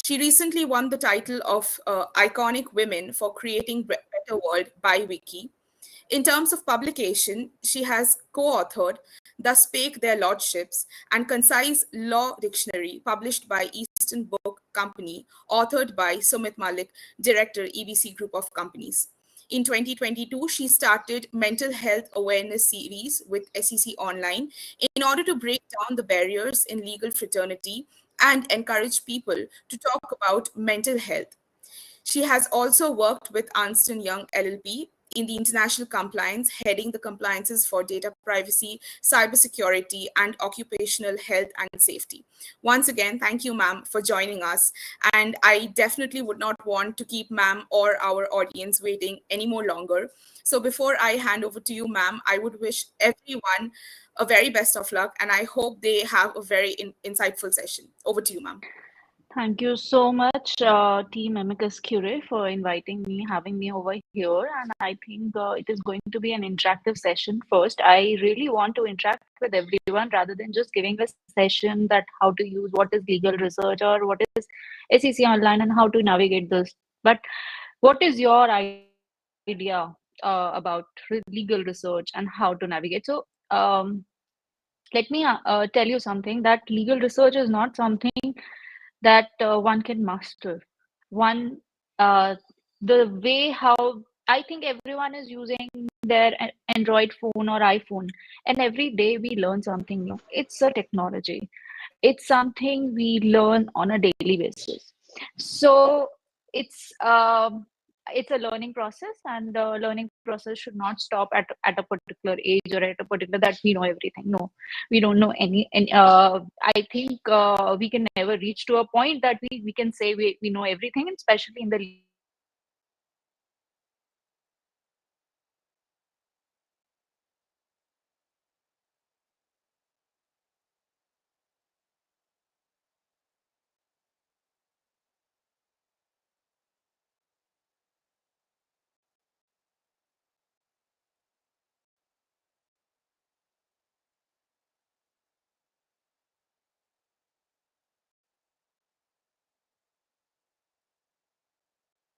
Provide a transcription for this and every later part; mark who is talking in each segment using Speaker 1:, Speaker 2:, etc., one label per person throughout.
Speaker 1: She recently won the title of Iconic Women for Creating Better World by Wiki. In terms of publication, she has co authored Thus Spake Their Lordships and Concise Law Dictionary, published by Eastern Book Company, authored by Sumit Malik, Director, EBC Group of Companies. In 2022, she started Mental Health Awareness Series with SEC Online in order to break down the barriers in legal fraternity and encourage people to talk about mental health. She has also worked with Ernst& Young LLP in the international compliance, heading the compliances for data privacy, cybersecurity, and occupational health and safety. Once again, thank you, ma'am, for joining us. And I definitely would not want to keep ma'am or our audience waiting any more longer. So before I hand over to you, ma'am, I would wish everyone a very best of luck, and I hope they have a very insightful session. Over to you, ma'am.
Speaker 2: Thank you so much, Team Amicus Curiae, for inviting me, having me over here. And I think it is going to be an interactive session first. I really want to interact with everyone rather than just giving a session that how to use what is legal research or what is SEC online and how to navigate this. But what is your idea about legal research and how to navigate? So, let me tell you something that legal research is not something that one can master. One, the way how I think everyone is using their Android phone or iPhone, and every day we learn something new. It's a technology. It's something we learn on a daily basis. So it's um, it's a learning process, and the learning process should not stop at a particular age or at a particular that we know everything. No, we don't know any. I think we can never reach to a point that we can say we know everything, and especially in the legal field. There are so many aspects that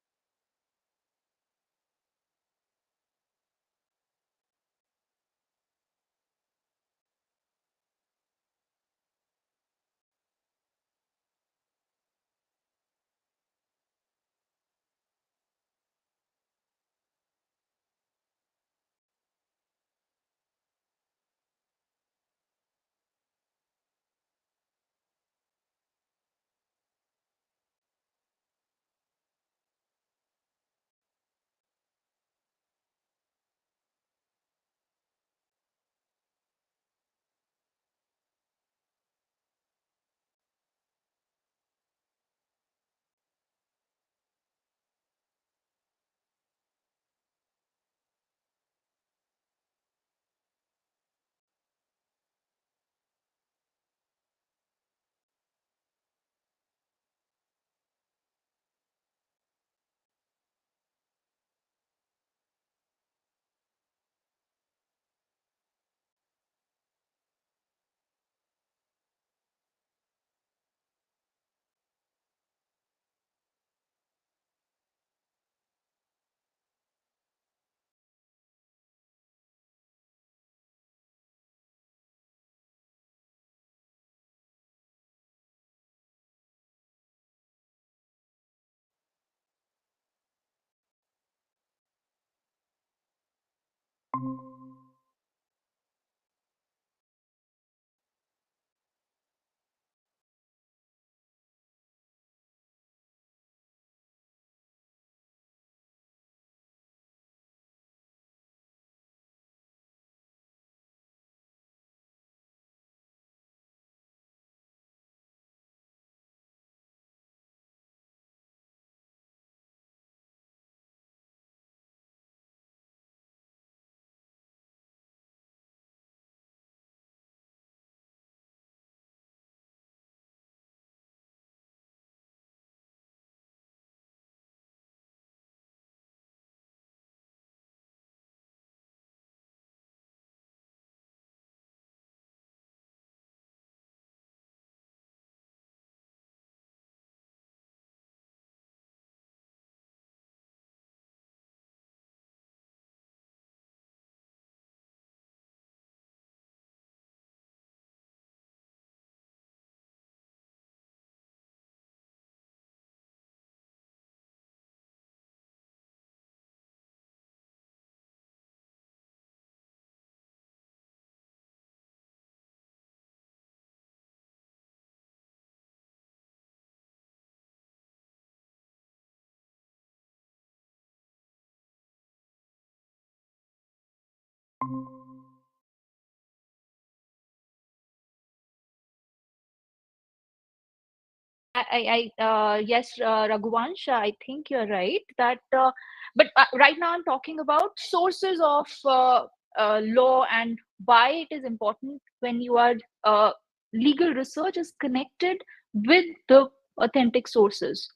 Speaker 2: Yes, Raghuvansh, I think you're right that, but right now I'm talking about sources of law and why it is important when you are legal research is connected with the authentic sources.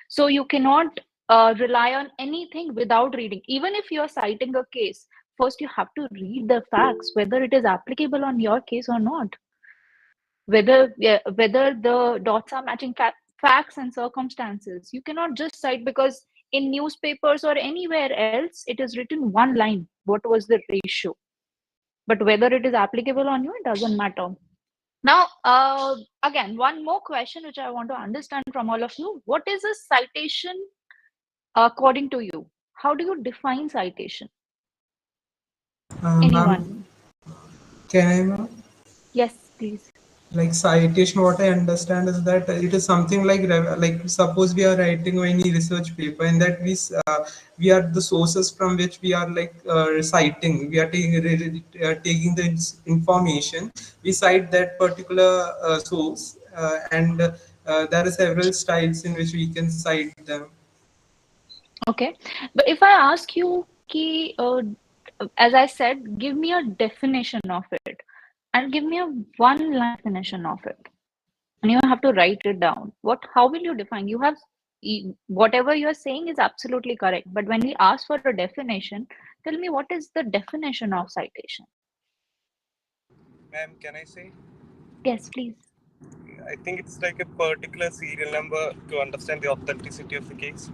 Speaker 2: So you cannot rely on anything without reading. Even if you're citing a case, first you have to read the facts, whether it is applicable on your case or not, whether whether the dots are matching facts and circumstances. You cannot just cite because in newspapers or anywhere else it is written one line what was the ratio, but whether it is applicable on you, it doesn't matter. Now, again, one more question which I want to understand from all of you: what is a citation according to you? How do you define citation?
Speaker 3: Ma'am,
Speaker 2: Anyone?
Speaker 3: can I, ma'am?
Speaker 2: Yes, please.
Speaker 3: Like citation, what I understand is that it is something like like suppose we are writing any research paper, and that we are the sources from which we are like citing. We are taking the information. We cite that particular source, and there are several styles in which we can cite them.
Speaker 2: Okay, but if I ask you, ki, as I said, give me a definition of it, and give me a one line definition of it, and you have to write it down. What? How will you define? You have whatever you are saying is absolutely correct, but when we ask for a definition, tell me what is the definition of citation?
Speaker 4: Ma'am, can I say?
Speaker 2: Yes, please.
Speaker 4: I think it's like a particular serial number to understand the authenticity of the case.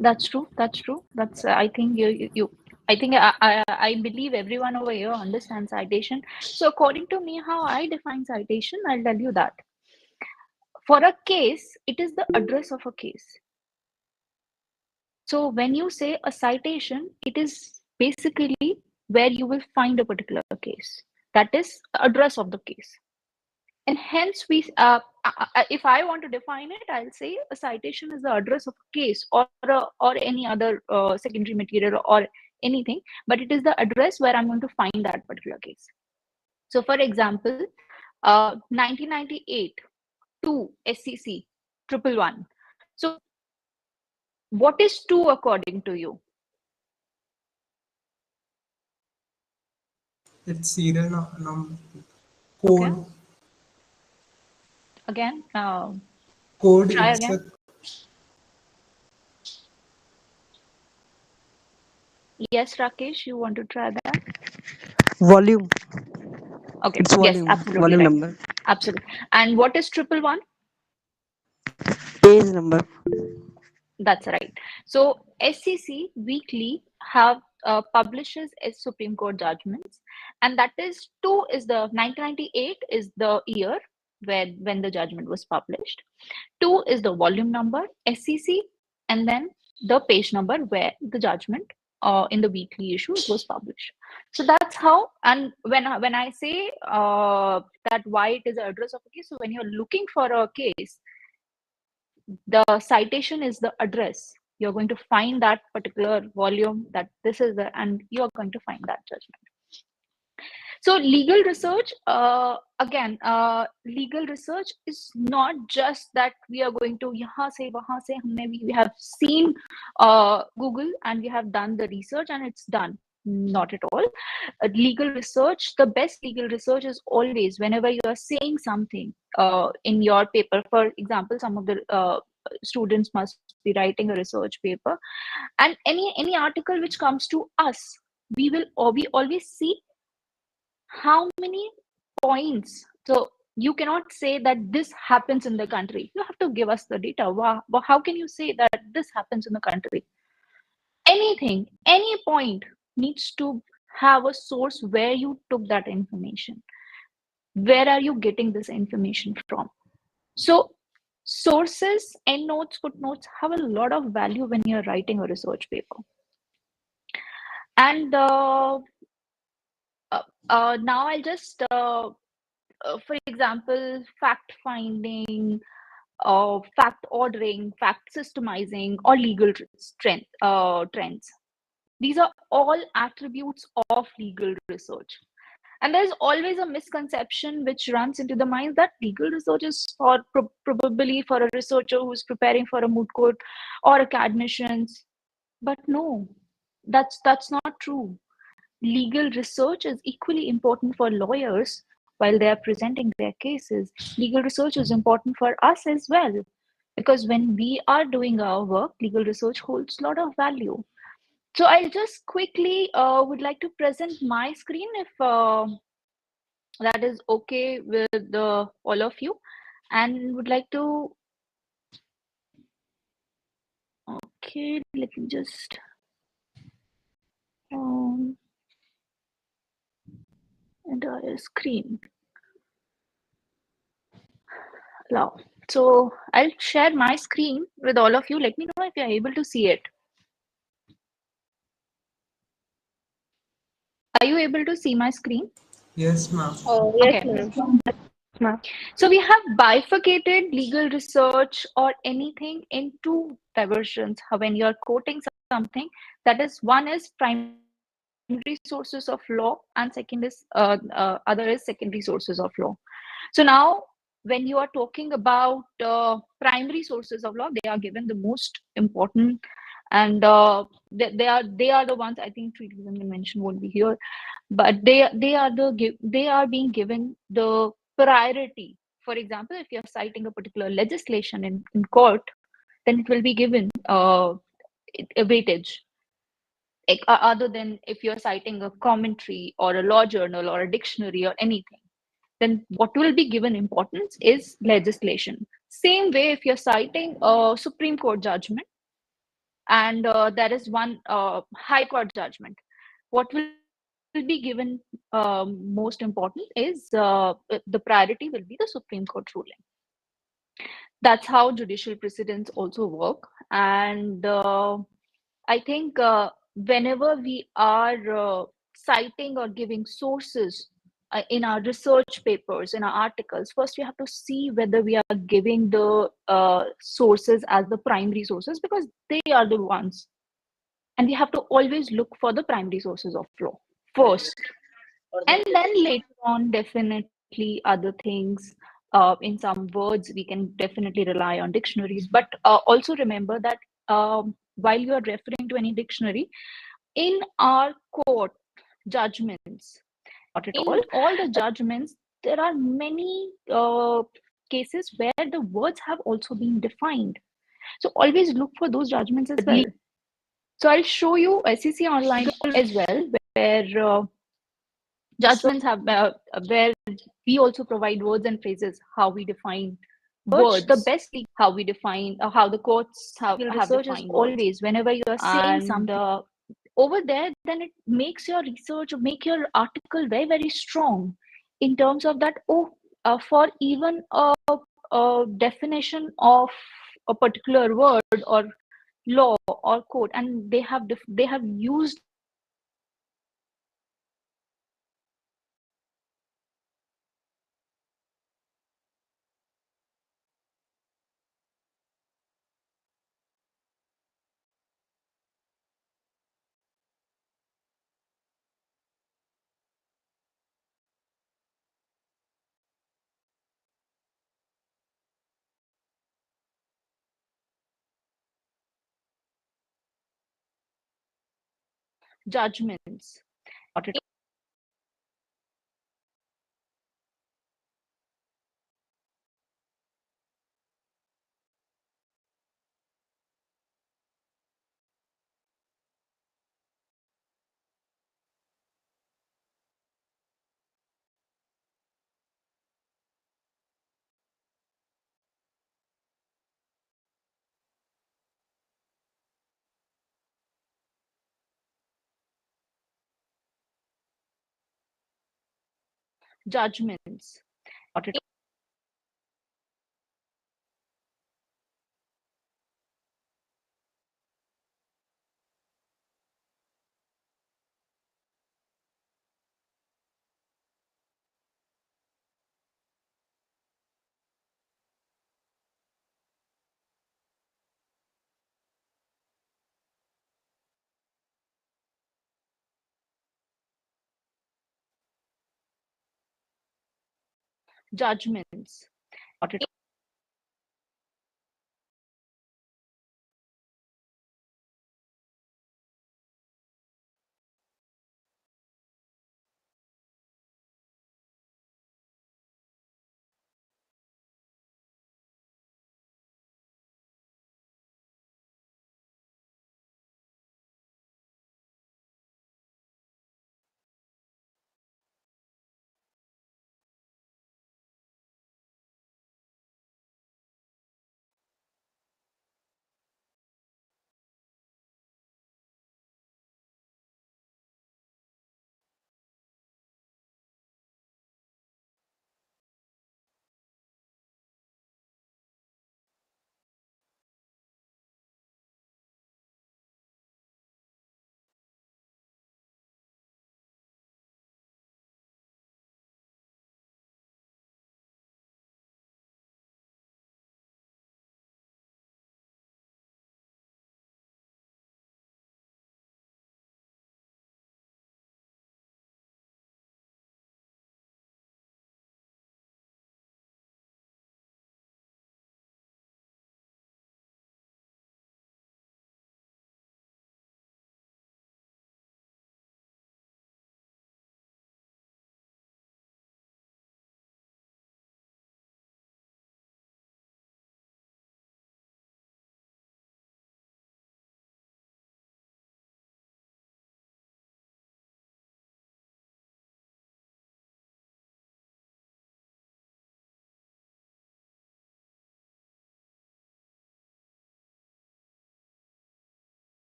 Speaker 2: That's true. That's true. That's I think you I think I believe everyone over here understands citation. So according to me, how I define citation, I'll tell you that. For a case, it is the address of a case. So when you say a citation, it is basically where you will find a particular case. That is address of the case. And hence if I want to define it, I'll say a citation is the address of a case or any other secondary material or anything, but it is the address where I'm going to find that particular case. So for example, 1998 2 SCC 111. So what is 2 according to you?
Speaker 3: It's serial number,
Speaker 2: Okay,
Speaker 3: code,
Speaker 2: again,
Speaker 3: code.
Speaker 2: try
Speaker 3: It's a
Speaker 2: again. Yes, Rakesh, you want to try that?
Speaker 5: Volume.
Speaker 2: Okay,
Speaker 5: It's
Speaker 2: yes,
Speaker 5: volume.
Speaker 2: absolutely
Speaker 5: Volume
Speaker 2: right.
Speaker 5: number.
Speaker 2: Absolutely. And what is 111?
Speaker 5: Page number.
Speaker 2: That's right. So SCC weekly have publishes its Supreme Court judgments, and that is 2 is the 1998 is the year when the judgment was published. 2 is the volume number SCC, and then the page number where the judgment in the weekly issue was published. So that's how. And when I say that why it is the address of a case, so when you're looking for a case, the citation is the address. You're going to find that particular volume, that this is the, and you're going to find that judgment. So legal research, again, legal research is not just that we are going to yahan se wahan se humne we have seen Google and we have done the research and it's done. Not at all. Legal research, the best legal research is always whenever you are saying something in your paper. For example, some of the students must be writing a research paper, and any article which comes to us, we always see how many points. So you cannot say that this happens in the country. You have to give us the data. How can you say that this happens in the country? Anything, any point needs to have a source where you took that information. Where are you getting this information from? So sources, endnotes, footnotes have a lot of value when you're writing a research paper. And now I'll just for example, fact finding, fact ordering, fact systemizing, or legal trends. These are all attributes of legal research. And there's always a misconception which runs into the mind that legal research is for probably for a researcher who's preparing for a moot court or academicians. But no, that's not true. Legal research is equally important for lawyers while they are presenting their cases. Legal research is important for us as well, because when we are doing our work, legal research holds a lot of value. So I'll just quickly would like to present my screen if that is okay with all of you, and would like to, okay, let me just um, entire screen allow. So I'll share my screen with all of you. Let me know if you're able to see it. Are you able to see my screen?
Speaker 3: Yes, ma'am.
Speaker 5: Yes,
Speaker 2: Okay.
Speaker 5: ma'am. Ma'am.
Speaker 2: So we have bifurcated legal research or anything into diversions. When you're quoting something, that is, one is primary sources of law, and second is other is secondary sources of law. So now, when you are talking about primary sources of law, they are given the most important, and they are the ones, I think treaties and convention won't be here, but they are being given the priority. For example, if you're citing a particular legislation in court, then it will be given a weightage, other than if you're citing a commentary or a law journal or a dictionary or anything. Then what will be given importance is legislation. Same way, if you're citing a Supreme Court judgment, and there is one High Court judgment, what will be given most important is the priority will be the Supreme Court ruling. That's how judicial precedents also work. And I think whenever we are citing or giving sources in our research papers, in our articles, first we have to see whether we are giving the sources as the primary sources, because they are the ones. And we have to always look for the primary sources of law first. And then later on, definitely other things. In some words, we can definitely rely on dictionaries. But also remember that while you are referring to any dictionary, in our court judgments, in all the judgments, there are many cases where the words have also been defined. So always look for those judgments as well. So I'll show you SEC online as well, where judgments have where we also provide words and phrases, how we define words, the best how we define how the courts have defined words. Always whenever you are saying something over there, then it makes your research, make your article very, very strong in terms of that. For even a definition of a particular word or law or code, and they have used judgments. Judgments. judgments.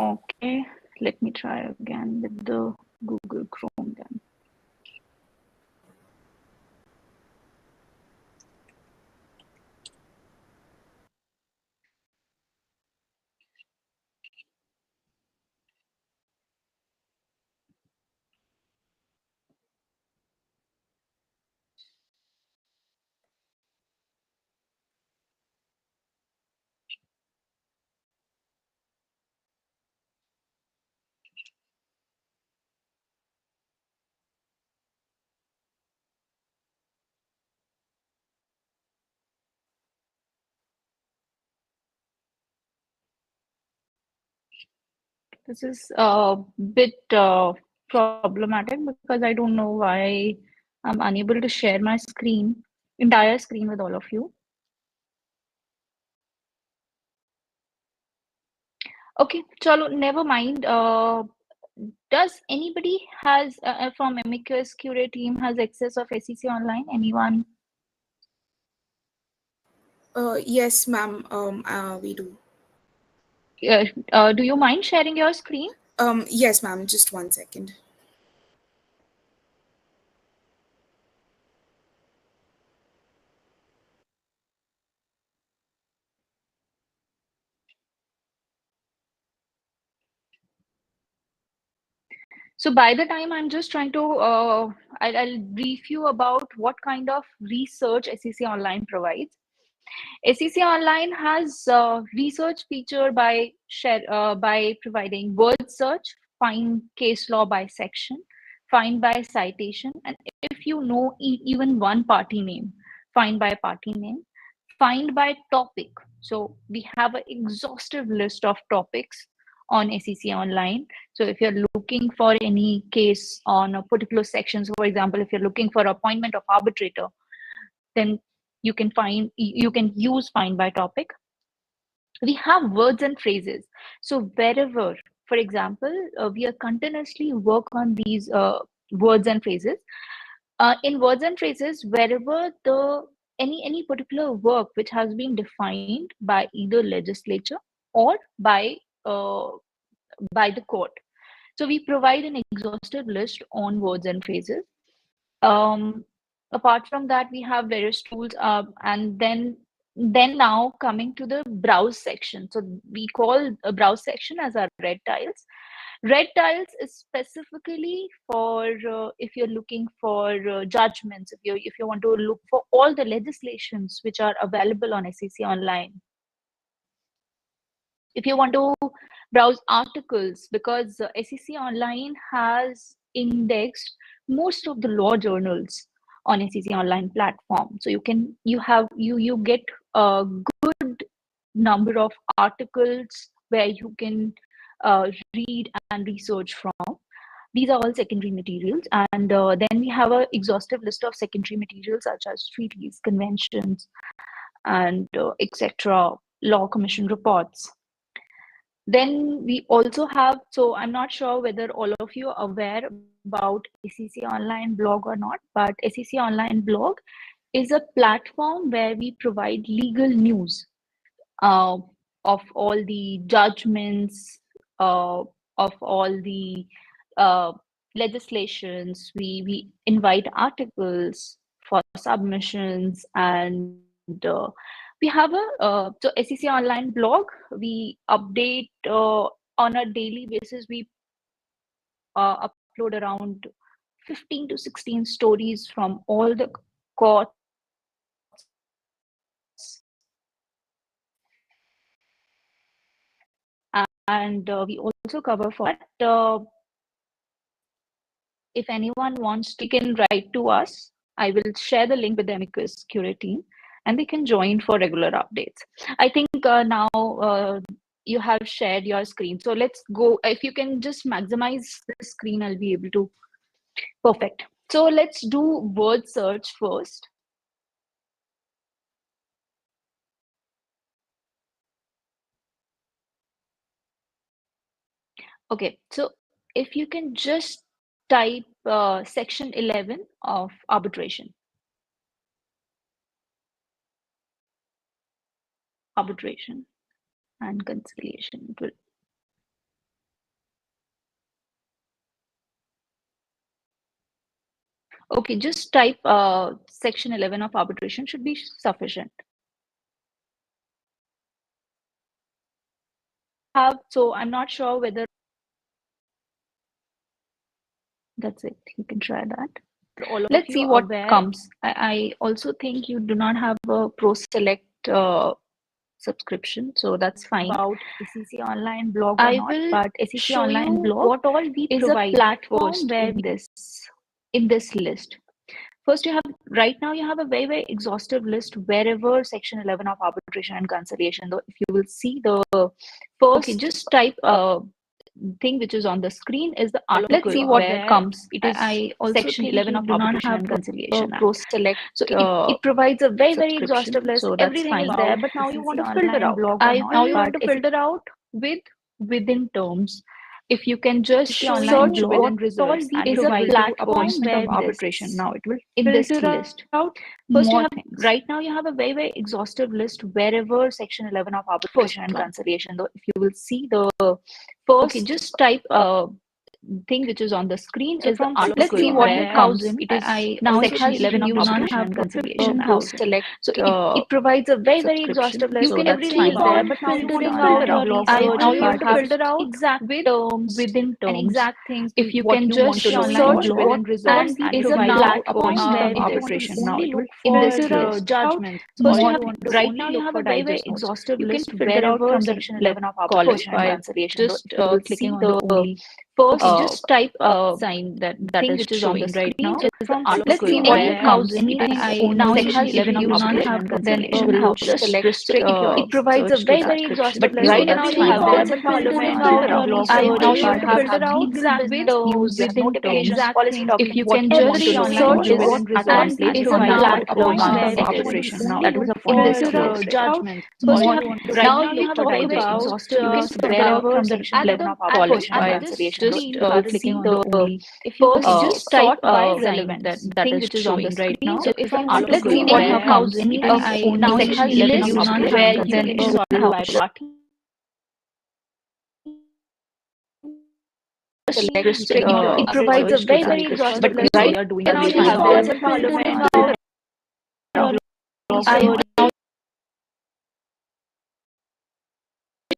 Speaker 2: Okay, let me try again with the Google Chrome then. This is a bit problematic because I don't know why I'm unable to share my screen, entire screen with all of you. Okay, chalo, never mind. Does anybody has from Amicus Curate team has access of SEC Online? Anyone?
Speaker 1: Yes, ma'am. We do.
Speaker 2: Do you mind sharing your screen?
Speaker 1: Yes, ma'am. Just 1 second.
Speaker 2: So by the time I'm just trying to, I'll brief you about what kind of research SEC Online provides. SEC Online has research feature by providing word search, find case law by section, find by citation, and if you know even one party name, find by party name, find by topic. So we have an exhaustive list of topics on SEC Online. So if you're looking for any case on a particular section, so for example, if you're looking for appointment of arbitrator, then you can use find by topic. We have words and phrases. So wherever, for example, we are continuously work on these words and phrases. In words and phrases, wherever the any particular work which has been defined by either legislature or uh, by the court. So we provide an exhaustive list on words and phrases. um, Apart from that, we have various tools, and then now coming to the browse section. So we call a browse section as our red tiles. Red tiles is specifically for if you're looking for judgments, if you want to look for all the legislations which are available on SEC Online. If you want to browse articles, because SEC Online has indexed most of the law journals on SEC Online platform. So you get a good number of articles where you can read and research from. These are all secondary materials, and then we have a exhaustive list of secondary materials such as treaties, conventions, and etc. Law commission reports. Then we also have, so I'm not sure whether all of you are aware about SEC Online blog or not, but SEC Online blog is a platform where we provide legal news uh, of all the judgments, of all the uh, legislations. We invite articles for submissions, and we have so SEC Online blog. We update on a daily basis. We upload around 15 to 16 stories from all the courts, and we also cover for that. If anyone wants to, they can write to us. I will share the link with the Amicus Cure team, and they can join for regular updates. I think now you have shared your screen. So let's go. If you can just maximize the screen, I'll be able to. Perfect. So let's do word search first. Okay, so if you can just type section 11 of arbitration. Arbitration and conciliation. It will. Okay, just type section 11 of arbitration should be sufficient. So I'm not sure whether that's it. You can try that. Let's see what comes. I also think you do not have a Pro Select subscription, so that's fine. About SEC Online blog or not, but SEC Online blog what all we is provide a platform where in this list. First, you have right now you have a very exhaustive list wherever section 11 of arbitration and conciliation. Though, if you will see the first, okay, just type thing which is on the screen is the article. Let's see what where comes. It is I also section 11 of arbitration and conciliation. Pro Select, so it provides a very exhaustive list. So everything fine. Is there, but now you want to filter out. Now you want to filter out within terms. If you can just search within results, and is a platform where of arbitration. Now it will in this list out. First, you have right now you have a very exhaustive list wherever section 11 of arbitration and conciliation. Though, if you will see the first, okay, just type thing which is on the screen so is the article. Let's see what it comes in. It is now section 11 of arbitration and conciliation. Select, so it provides a very exhaustive list. You can everything is there, but now you want to filter out. Now you want to filter out exact terms within terms. Exact things. If you can just search within results, and is a platform where arbitration. Now it will in this judgment. First, you have right now you have a very exhaustive list wherever section 11 of arbitration and conciliation. Just clicking on the only. First, okay, just type sign that thing is which is on the right now. Let's see what it comes in. Now it has 11 of arbitration and conciliation. It will just restrict. It provides a very exhaustive list. Right now you have there, but filtering out or research. Now you have to filter out exact terms within terms. If you can just search within results, and it is a platform where arbitration. Now that was in this judgment. First, you have right now you have a very exhaustive list wherever from the 11 of arbitration and conciliation. Just clicking on the only. If you just type relevant that thing which is on the right now. So if let's see what comes in. It is now it has 11 of where you can party. It provides a very exhaustive list. Right now you have parliament. I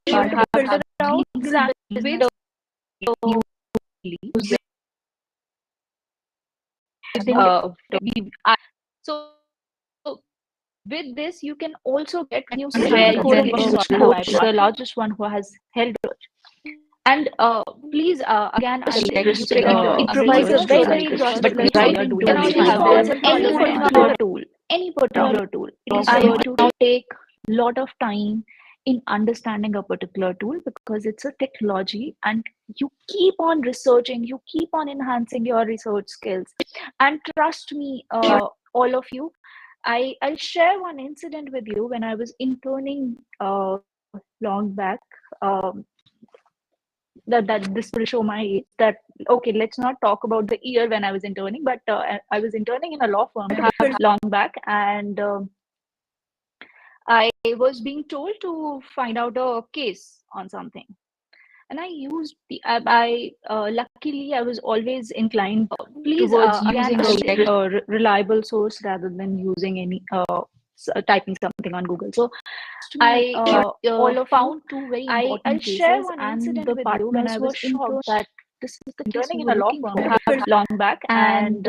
Speaker 2: filter out exact with so with this you can also get when you say where the largest one who has held And please, again, I
Speaker 6: Respect
Speaker 2: improvise a very, very exhaustive list
Speaker 6: right
Speaker 2: of
Speaker 6: now
Speaker 2: cannot
Speaker 6: we
Speaker 2: have
Speaker 6: have
Speaker 2: any particular tool. It is going to take a lot of time in understanding a particular tool because it's a technology and you keep on researching, you keep on enhancing your research skills. And trust me, all of you, I'll share one incident with you when I was interning long back. Um, that this will show my age. That okay, let's not talk about the year when I was interning, but I was interning in a law firm long back, and I was being told to find out a case on something, and I used the I luckily I was always inclined please
Speaker 6: towards
Speaker 2: again
Speaker 6: using
Speaker 2: a reliable source rather than using any typing something on Google. So I all of found two very important cases, and the partners were shocked that this is the case we were looking for long back, and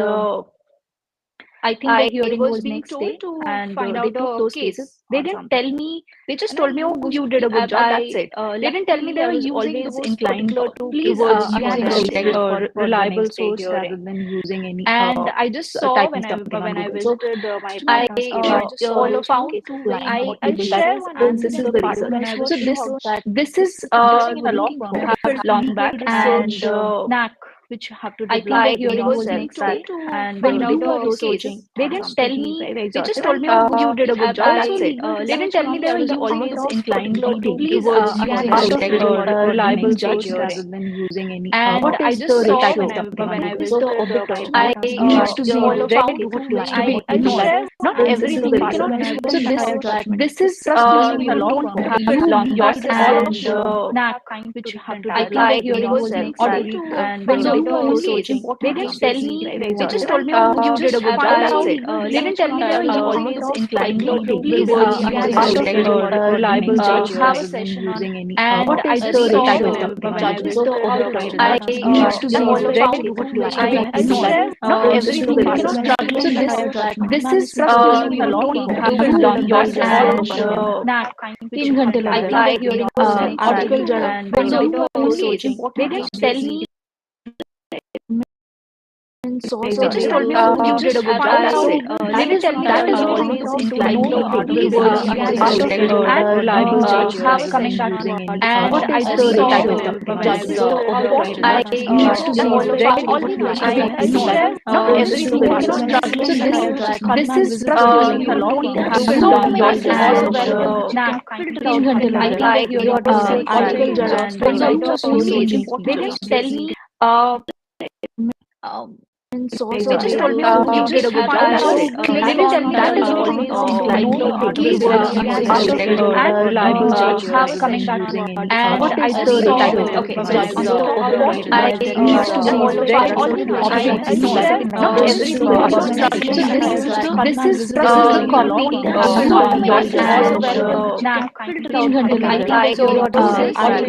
Speaker 2: I think the hearing was next day, and they took those cases. They didn't tell me. They just told me, "Oh, you did a good job." That's it. They didn't tell me they were always inclined please
Speaker 6: towards
Speaker 2: using a reliable source rather
Speaker 6: hearing.
Speaker 2: than using any and I just saw when I visited my partner's case, I just saw all found two very important cases, share one
Speaker 6: and
Speaker 2: incident
Speaker 6: this is
Speaker 2: with
Speaker 6: the
Speaker 2: the
Speaker 6: reason.
Speaker 2: partners were
Speaker 6: So
Speaker 2: shocked that
Speaker 6: this
Speaker 2: this
Speaker 6: is
Speaker 2: is the case we
Speaker 6: in
Speaker 2: were
Speaker 6: a law
Speaker 2: looking
Speaker 6: firm
Speaker 2: for long back, and knack which you have to develop in yourself. That and when you are researching, they didn't tell me. They just told me, "Oh, you did a good job." That's it. They didn't tell me they were always inclined please
Speaker 6: towards
Speaker 2: again
Speaker 6: using
Speaker 2: a reliable source
Speaker 6: hearing.
Speaker 2: rather than using any.
Speaker 6: And
Speaker 2: And I just saw when I visited my
Speaker 6: I
Speaker 2: partner's
Speaker 6: needs to
Speaker 2: case,
Speaker 6: be
Speaker 2: all
Speaker 6: very
Speaker 2: found two very
Speaker 6: to be
Speaker 2: important cases. Not
Speaker 6: this is
Speaker 2: everything
Speaker 6: the
Speaker 2: you
Speaker 6: reason.
Speaker 2: cannot
Speaker 6: So this is
Speaker 2: you don't long yourself and knack which you have to develop in yourself. That and when you are researching, they didn't tell me. They just told me, "Oh, you did a good job." That's it. They didn't tell me they were always inclined please using a reliable source have a session on using any. And I just saw when I visited my
Speaker 6: needs to be
Speaker 2: all
Speaker 6: very
Speaker 2: found I share not everything you cannot struggle. So this is you don't have to long yourself and knack which you have to develop in yourself.
Speaker 6: articles are
Speaker 2: And when you are researching, they didn't tell me. They just told me, "Oh, you did a good job." That's it. They didn't tell me that is always inclined please using a reliable source have coming back using any. And I just saw when I was I
Speaker 6: needs to be
Speaker 2: all
Speaker 6: very
Speaker 2: found I share not everything you cannot struggle. So this is you don't have to long yourself and knack
Speaker 6: articles are
Speaker 2: and when you are researching, they didn't tell me um, they just told me, "Oh, you did a good job." That's it. They didn't tell me that is always inclined please using a reliable source have coming back using any. And I just saw when I was I used to be very I share not everything about structure. So this is the complete long yourself and knack so this is and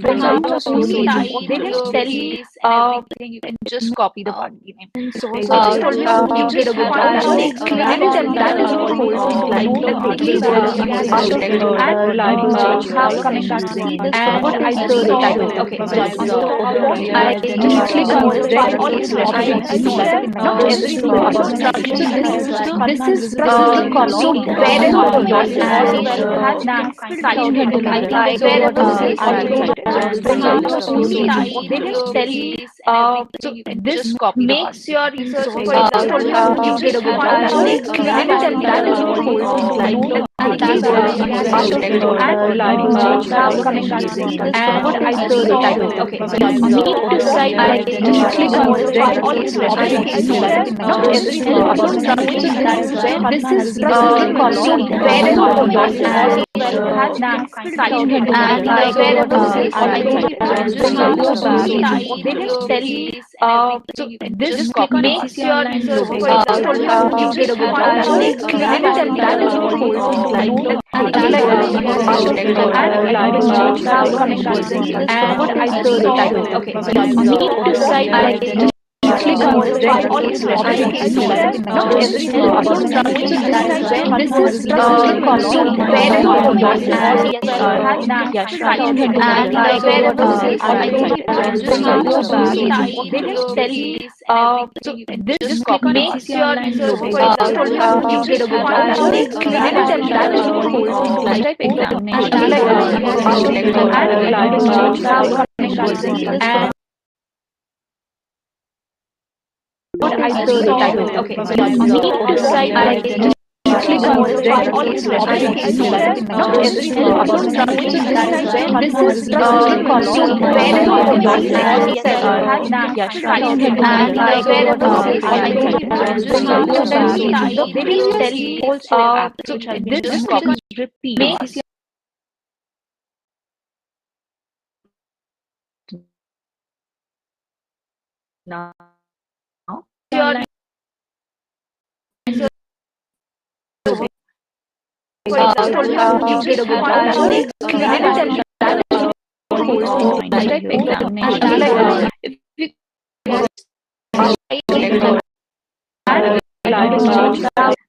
Speaker 2: when you are researching, they didn't tell me everything. You can just copy the party name. They just told me, "Oh, you did a good job." That's it. They didn't tell me that is always inclined please using a reliable source have coming back using. And I just saw when I was I just click on this I share not everything about structure. So this is the complete wherever yourself and knack wherever this is when you are researching, they didn't tell me so this makes your research for example you did a good job. They didn't tell me that is always inclined please and reliable source have coming back using. And I just saw when I need to cite I just click on this not everything about structure. So this is the complete wherever yourself and knack and wherever this is when you are researching, they didn't tell me so this makes your research for example you did a good job. They didn't tell me that is always inclined and reliable source have coming back using. And I just saw when I need to cite I just
Speaker 6: click on this right, all these specifications that not every single organization is where this is the column wherever the body has cited and wherever this is I just tell you about they didn't tell me so this makes your research, for example, you just want to make they didn't tell me that is your whole class type examination and okay, so me to decide I just click on this right, all these specifications not every single organization is where this is the column wherever the body has cited and wherever this is I just tell you about they didn't tell me so this makes
Speaker 2: now.
Speaker 6: your for example, you just want to make they didn't tell me that is your whole type examination. If we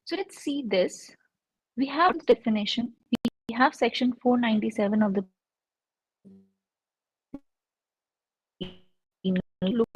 Speaker 6: so let's see this. We have definition. We have section 497 of the look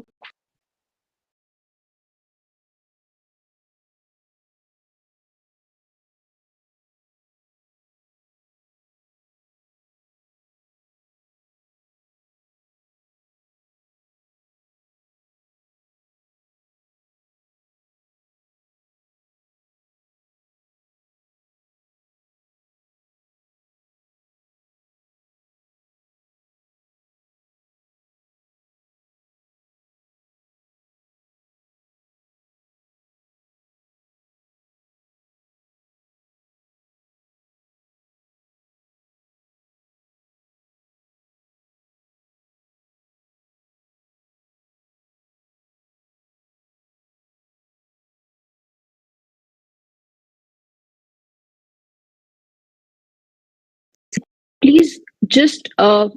Speaker 6: please just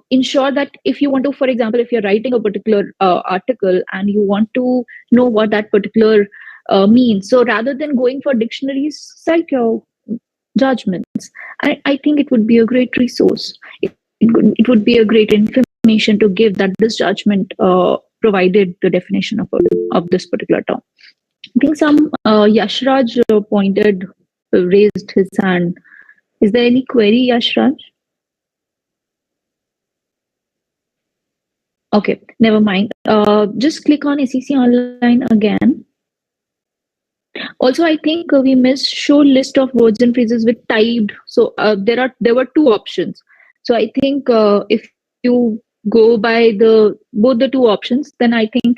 Speaker 6: ensure that if you want to, for example, if you're writing a particular article and you want to know what that particular means, so rather than going for dictionaries, cite your judgments. I think it would be a great resource. It would be a great information to give that this judgment provided the definition of this particular term. I think some Yashraj raised his hand. Is there any query, Yashraj? Okay, never mind. Just click on SEC Online again. Also, I think we missed show list of words and phrases with typed. So there were two options. So I think if you go by both the two options, then I think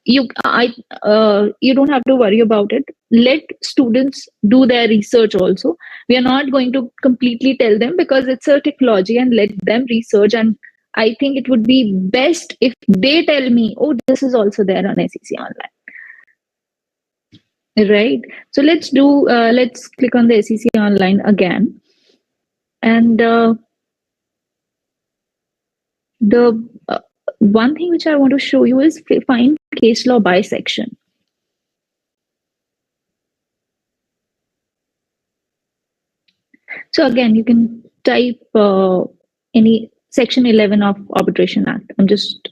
Speaker 6: you don't have to worry about it. Let students do their research also. We are not going to completely tell them because it's a technology, and let them research. And I think it would be best if they tell me, oh, this is also there on SEC Online. Right. So let's click on the SEC Online again. And the one thing which I want to show you is find case law by section. So again, you can type any section 11 of Arbitration Act. I'm just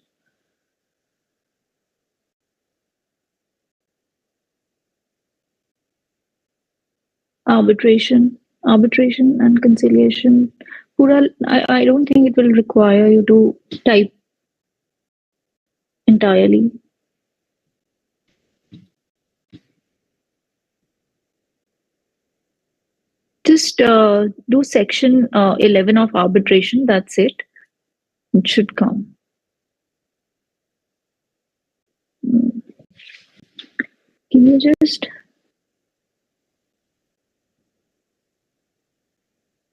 Speaker 6: arbitration and conciliation. I don't think it will require you to type entirely. Just do section 11 of arbitration. That's it. It should come. Can you just...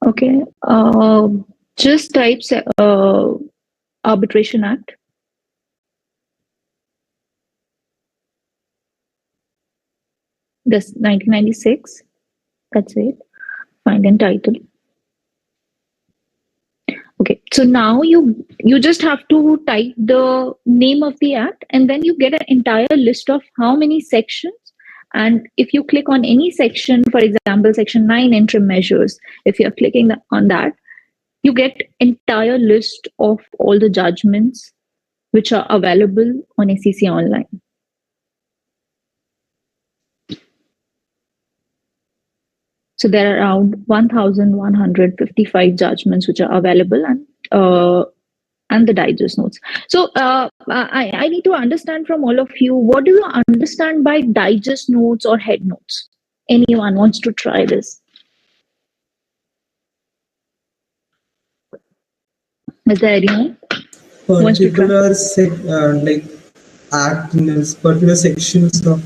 Speaker 6: Okay. Just type Arbitration Act. This 1996. That's it. Find and title. Okay. So So now you just have to type the name of the act, and then you get an entire list of how many sections. And if you click on any section, for example, section 9 interim measures, if you're clicking on that, you get entire list of all the judgments which are available on SEC Online. So there are around 1,155 judgments which are available, and the digest notes. So I need to understand from all of you, what do you understand by digest notes or head notes? Anyone wants to try this? Is there anyone who wants to try?
Speaker 3: Like act in this particular sections of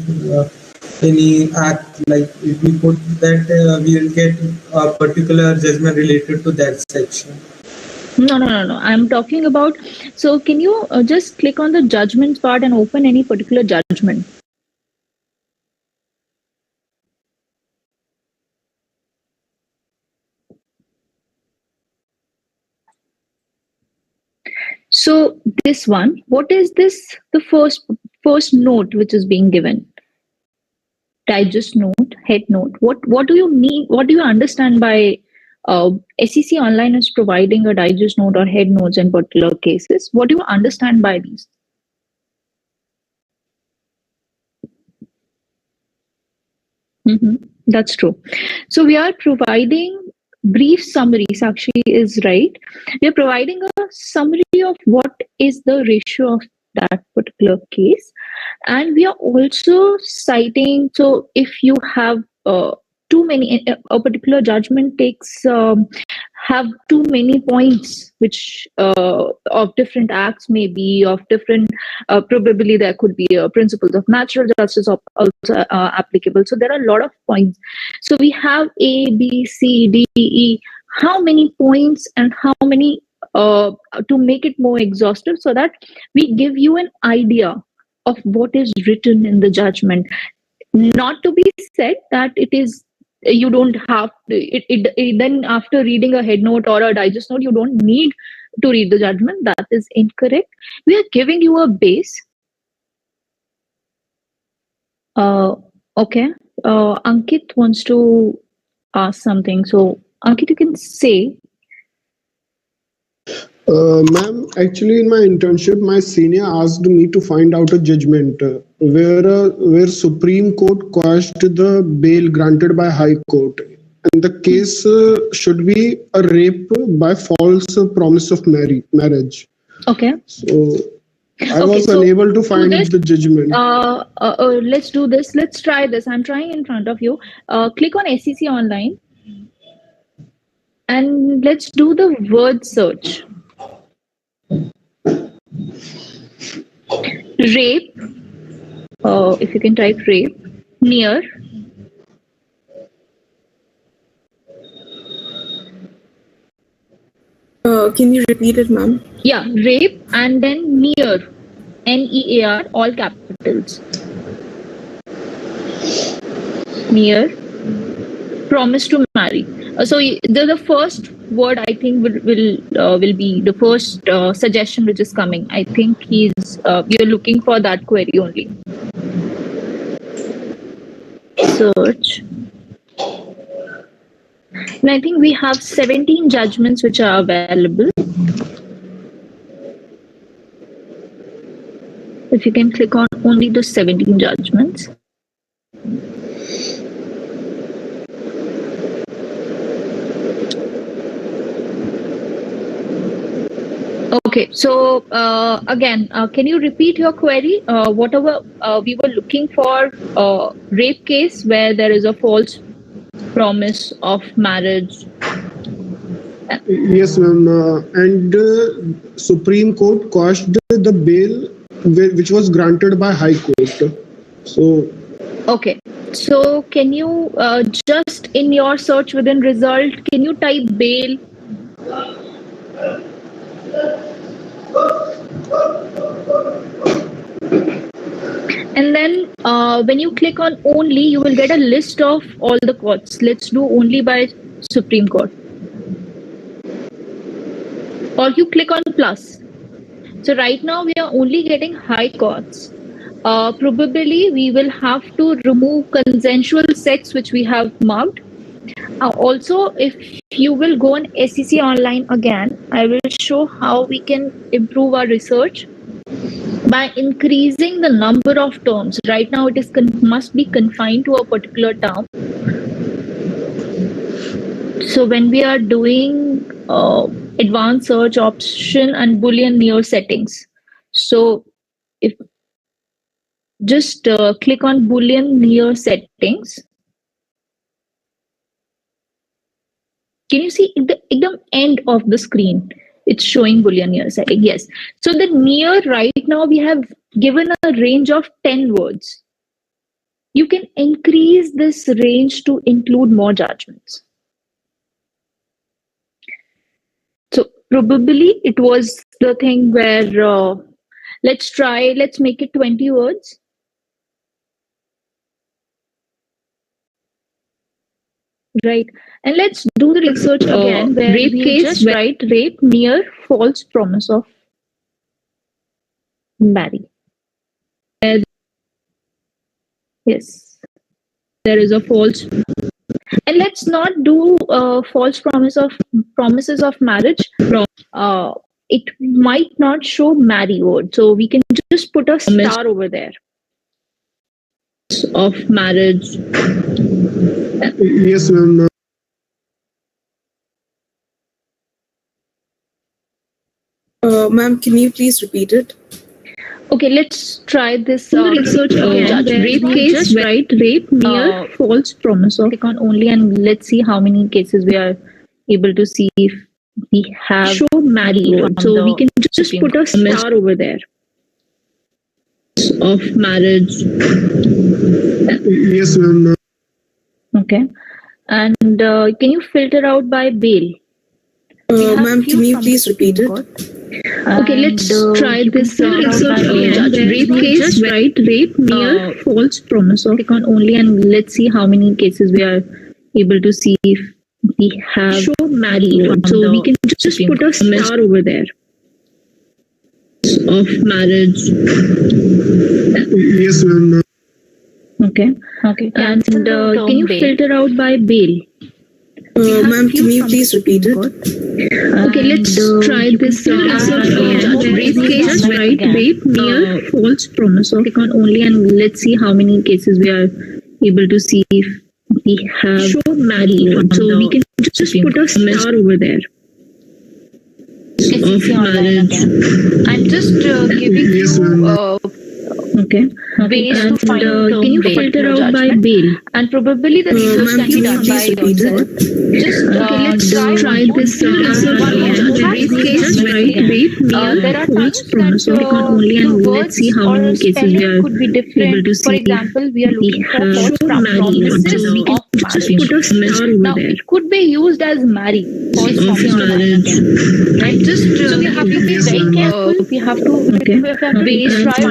Speaker 3: any act, like if we put that, we will get a particular judgment related to that section.
Speaker 6: No. I'm talking about, so can you just click on the judgments part and open any particular judgment? So this one, what is this? The first note which is being given. Digest note, head note. What do you mean? What do you understand by SEC Online is providing a digest note or head notes in particular cases? What do you understand by these? That's true. So we are providing brief summaries. Actually, is right. We are providing a summary of what is the ratio of that particular case, and we are also citing. So if you have too many, a particular judgment takes have too many points, which of different acts, maybe of different, probably there could be principles of natural justice also applicable. So there are a lot of points. So we have A, B, C, D, E. How many points and how many to make it more exhaustive, so that we give you an idea of what is written in the judgment. Not to be said that it is, you don't have it then after reading a head note or a digest note, you don't need to read the judgment. That is incorrect. We are giving you a base. Okay. Ankit wants to ask something. So Ankit, you can say.
Speaker 7: Ma'am, actually in my internship, my senior asked me to find out a judgment where Supreme Court quashed the bail granted by High Court, and the case should be a rape by false promise of marriage.
Speaker 6: Okay.
Speaker 7: So I was unable to find the judgment.
Speaker 6: Let's do this. Let's try this. I'm trying in front of you. Click on SEC Online, and let's do the word search. Rape. If you can type rape, near.
Speaker 1: Can you repeat it, ma'am?
Speaker 6: Yeah, rape and then near, NEAR, all capitals. Near, promise to marry. So the first word I think will be the first suggestion which is coming. I think you're looking for that query only. Search. And I think we have 17 judgments which are available. If you can click on only the 17 judgments. Okay, so again, can you repeat your query? Whatever we were looking for, rape case where there is a false promise of marriage.
Speaker 7: Yes, ma'am. And Supreme Court quashed the bail which was granted by High Court. So.
Speaker 6: Okay. So can you just in your search within result, can you type bail? And then when you click on only, you will get a list of all the courts. Let's do only by Supreme Court. or you click on plus. So right now we are only getting high courts. Probably we will have to remove consensual sex, which we have marked. Also, if you will go on SEC online again, I will show how we can improve our research by increasing the number of terms. Right now, it is must be confined to a particular term. So when we are doing advanced search option and Boolean near settings, so if just click on Boolean near settings. Can you see at the end of the screen? It's showing Boolean near setting. Yes. So the near right now we have given a range of 10 words. You can increase this range to include more judgments. So probably it was the thing where let's make it 20 words. Right. And let's do the research again where
Speaker 5: rape
Speaker 6: we
Speaker 5: case
Speaker 6: just write rape near false promise of marry. Yes. There is a false. And let's not do false promises of marriage. It might not show marry word. So we can just put a star over there. Of marriage.
Speaker 7: Yes, ma'am.
Speaker 1: Ma'am, can you please repeat it?
Speaker 6: Okay, let's try this
Speaker 5: research again.
Speaker 6: rape
Speaker 5: We
Speaker 6: case,
Speaker 5: just
Speaker 6: right? Rape near false promise of. Click on only and let's see how many cases we are able to see if we have show marry word. So we can just put a star over there. Of marriage.
Speaker 7: Yes, ma'am.
Speaker 6: Okay. And can you filter out by bail?
Speaker 1: Ma'am, can you please repeat it?
Speaker 6: Okay, let's try this research again. Rape case, right? Rape near false promise of. Click on only and let's see how many cases we are able to see if we have show marry word. So we can just put a star over there. Of marriage.
Speaker 7: Yes, ma'am.
Speaker 6: Okay. And can you filter out by bail?
Speaker 1: Ma'am, can you please repeat it?
Speaker 6: Okay, let's try this research again. Rape case, right? Rape near false promise of. Click on only and let's see how many cases we are able to see if we have show marry word. So we can just put a star over there. Of marriage. I'm just giving
Speaker 7: Yes,
Speaker 6: you
Speaker 7: ma'am.
Speaker 6: okay ways to find can you filter out by bail? And probably the research
Speaker 1: Ma'am,
Speaker 6: can be
Speaker 1: can you
Speaker 6: done by
Speaker 1: please repeat
Speaker 6: yourself.
Speaker 1: it?
Speaker 6: Just
Speaker 5: Okay, let's
Speaker 6: try this
Speaker 5: research again.
Speaker 6: rape case, right? Rape near
Speaker 5: There are
Speaker 6: false
Speaker 5: times
Speaker 6: promise of.
Speaker 5: that
Speaker 6: Click on only and let's see how many cases we are
Speaker 5: could be
Speaker 6: able
Speaker 5: different.
Speaker 6: to
Speaker 5: For
Speaker 6: see if
Speaker 5: example, we are
Speaker 6: we
Speaker 5: looking for
Speaker 6: have
Speaker 5: false
Speaker 6: show marry word.
Speaker 5: promises
Speaker 6: So we can
Speaker 5: of
Speaker 6: just
Speaker 5: marriage.
Speaker 6: put a star over
Speaker 5: Now,
Speaker 6: there.
Speaker 5: it could be used as marry, false
Speaker 6: Of
Speaker 5: promise to marry,
Speaker 6: marriage.
Speaker 5: right? So we have to be
Speaker 7: Yes,
Speaker 5: very
Speaker 7: ma'am.
Speaker 5: careful.
Speaker 6: We have to okay.
Speaker 5: Ways
Speaker 6: And,
Speaker 5: try
Speaker 6: can